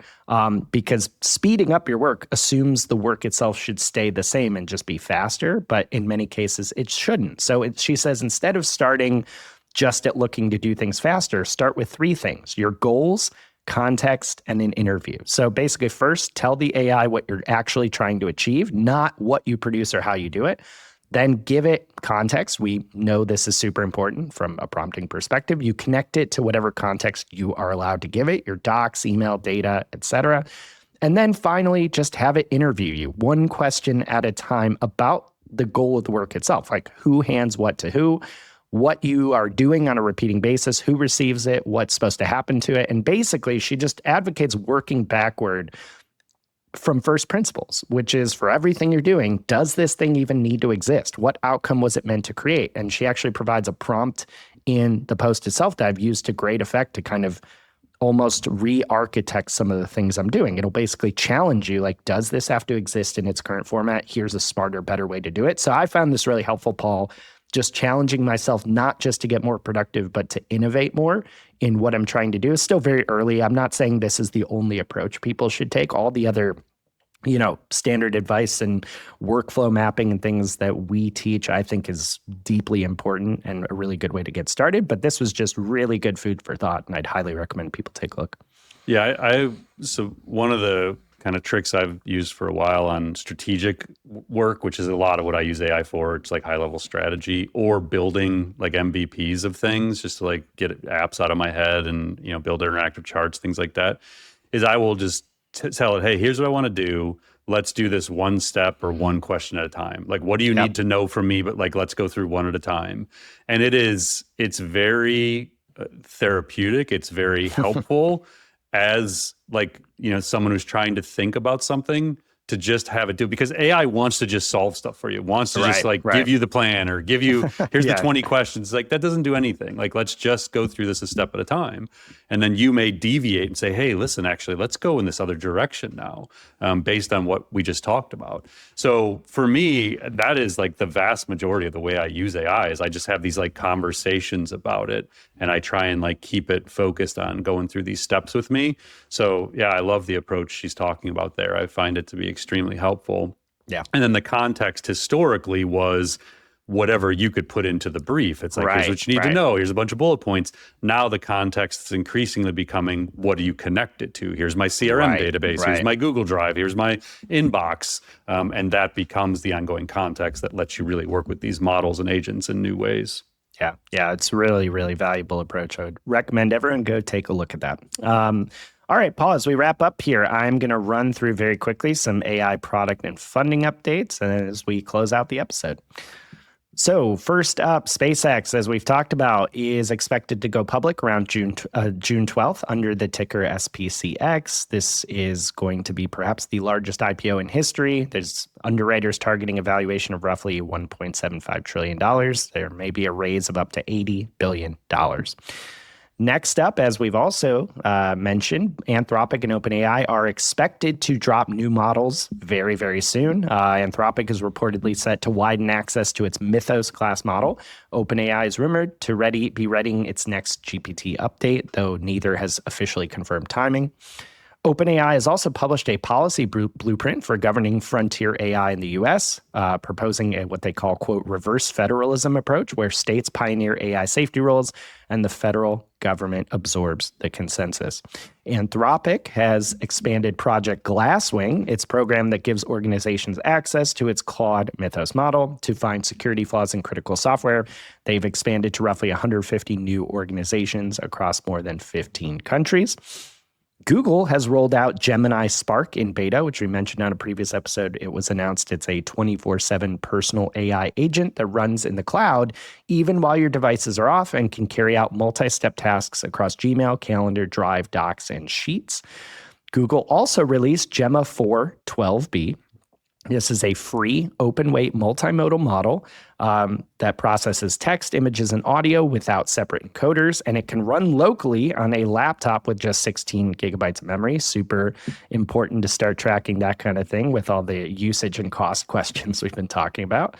because speeding up your work assumes the work itself should stay the same and just be faster. But in many cases, it shouldn't. So she says, instead of starting just at looking to do things faster, start with 3 things: your goals, context, and an interview. So basically, first, tell the AI what you're actually trying to achieve, not what you produce or how you do it. Then give it context. We know this is super important from a prompting perspective. You connect it to whatever context you are allowed to give it, your docs, email, data, etc. And then finally, just have it interview you, one question at a time, about the goal of the work itself, like who hands what to who, what you are doing on a repeating basis, who receives it, what's supposed to happen to it. And basically, she just advocates working backward from first principles, which is for everything you're doing, does this thing even need to exist? What outcome was it meant to create? And she actually provides a prompt in the post itself that I've used to great effect to kind of almost re-architect some of the things I'm doing. It'll basically challenge you, like, does this have to exist in its current format? Here's a smarter, better way to do it. So I found this really helpful, Paul, just challenging myself not just to get more productive, but to innovate more in what I'm trying to do. It's still very early. I'm not saying this is the only approach people should take. All the other standard advice and workflow mapping and things that we teach, I think is deeply important and a really good way to get started. But this was just really good food for thought, and I'd highly recommend people take a look. Yeah, so one of the kind of tricks I've used for a while on strategic work, which is a lot of what I use AI for, it's like high level strategy or building like MVPs of things, just to like get apps out of my head and build interactive charts, things like that, is I will just tell it, hey, here's what I want to do. Let's do this one step or one question at a time. Like, what do you need to know from me? But like, let's go through one at a time. And it's very therapeutic. It's very helpful as like, someone who's trying to think about something, to just have it do, because AI wants to just solve stuff for you. It wants to just give you the plan or give you, here's the 20 questions. Like, that doesn't do anything. Like, let's just go through this a step at a time. And then you may deviate and say, hey, listen, actually, let's go in this other direction now, based on what we just talked about. So for me, that is like the vast majority of the way I use AI is I just have these like conversations about it. And I try and like keep it focused on going through these steps with me. So yeah, I love the approach she's talking about there. I find it to be extremely helpful. Yeah. And then the context historically was whatever you could put into the brief. It's like, here's what you need to know. Here's a bunch of bullet points. Now the context is increasingly becoming, what do you connect it to? Here's my CRM database. Here's my Google Drive. Here's my inbox. And that becomes the ongoing context that lets you really work with these models and agents in new ways. Yeah, it's really, really valuable approach. I would recommend everyone go take a look at that. All right, Paul, as we wrap up here, I'm going to run through very quickly some AI product and funding updates as we close out the episode. So first up, SpaceX, as we've talked about, is expected to go public around June 12th under the ticker SPCX. This is going to be perhaps the largest IPO in history. There's underwriters targeting a valuation of roughly $1.75 trillion. There may be a raise of up to $80 billion. Next up, as we've also mentioned, Anthropic and OpenAI are expected to drop new models very, very soon. Anthropic is reportedly set to widen access to its Mythos class model. OpenAI is rumored to be readying its next GPT update, though neither has officially confirmed timing. OpenAI has also published a policy blueprint for governing frontier AI in the U.S., proposing what they call, quote, reverse federalism approach, where states pioneer AI safety rules and the federal government absorbs the consensus. Anthropic has expanded Project Glasswing, its program that gives organizations access to its Claude Mythos model to find security flaws in critical software. They've expanded to roughly 150 new organizations across more than 15 countries. Google has rolled out Gemini Spark in beta, which we mentioned on a previous episode. It was announced it's a 24/7 personal AI agent that runs in the cloud even while your devices are off and can carry out multi-step tasks across Gmail, Calendar, Drive, Docs, and Sheets. Google also released Gemma 4 12b. This is a free, open-weight, multimodal model that processes text, images, and audio without separate encoders, and it can run locally on a laptop with just 16 gigabytes of memory. Super important to start tracking that kind of thing with all the usage and cost questions we've been talking about.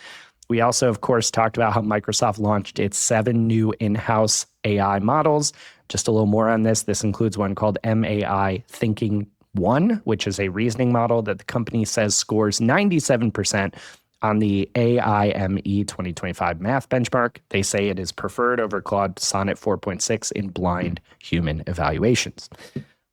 We also, of course, talked about how Microsoft launched its 7 new in-house AI models. Just a little more on this. This includes one called MAI Thinking 1, which is a reasoning model that the company says scores 97% on the AIME 2025 math benchmark. They say it is preferred over Claude Sonnet 4.6 in blind human evaluations.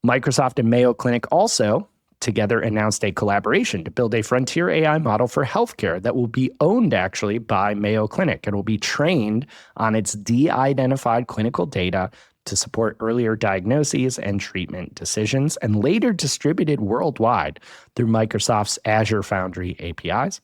Microsoft and Mayo Clinic also together announced a collaboration to build a frontier AI model for healthcare that will be owned actually by Mayo Clinic and will be trained on its de-identified clinical data to support earlier diagnoses and treatment decisions, and later distributed worldwide through Microsoft's Azure Foundry APIs.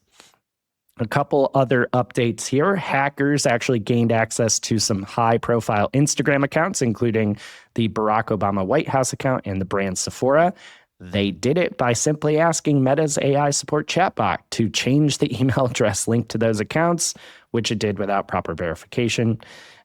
A couple other updates here. Hackers actually gained access to some high-profile Instagram accounts, including the Barack Obama White House account and the brand Sephora. They did it by simply asking Meta's AI support chatbot to change the email address linked to those accounts, which it did without proper verification.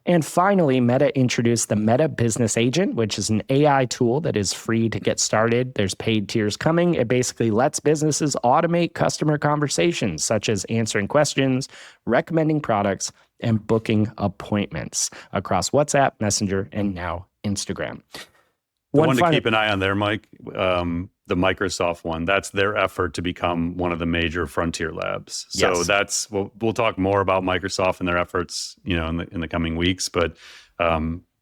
And finally, Meta introduced the Meta Business Agent, which is an AI tool that is free to get started. There's paid tiers coming. It basically lets businesses automate customer conversations, such as answering questions, recommending products, and booking appointments across WhatsApp, Messenger, and now Instagram. The one to keep an eye on there, Mike, the Microsoft one. That's their effort to become one of the major frontier labs. So Yes. that's we'll talk more about Microsoft and their efforts, in the coming weeks. But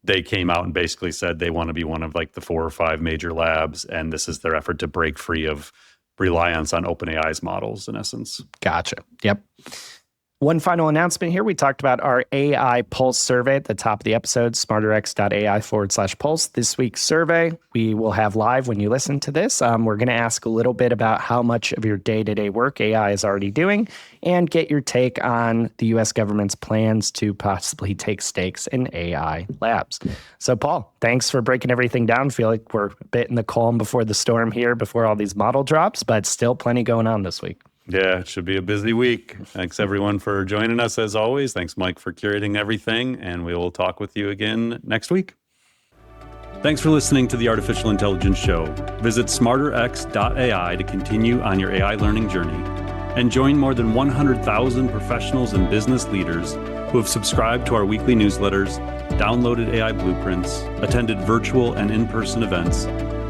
they came out and basically said they want to be one of like the 4 or 5 major labs, and this is their effort to break free of reliance on OpenAI's models, in essence. Gotcha. Yep. One final announcement here. We talked about our AI Pulse survey at the top of the episode, smarterx.ai/pulse. This week's survey we will have live when you listen to this. We're going to ask a little bit about how much of your day-to-day work AI is already doing and get your take on the U.S. government's plans to possibly take stakes in AI labs. So, Paul, thanks for breaking everything down. I feel like we're a bit in the calm before the storm here, before all these model drops, but still plenty going on this week. Yeah, it should be a busy week. Thanks, everyone, for joining us as always. Thanks, Mike, for curating everything, and we will talk with you again next week. Thanks for listening to the Artificial Intelligence Show. Visit smarterx.ai to continue on your AI learning journey and join more than 100,000 professionals and business leaders who have subscribed to our weekly newsletters, downloaded AI blueprints, attended virtual and in-person events,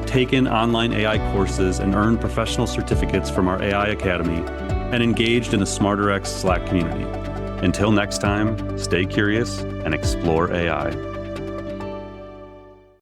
taken online AI courses, and earned professional certificates from our AI Academy, and engaged in the SmarterX Slack community. Until next time, stay curious and explore AI.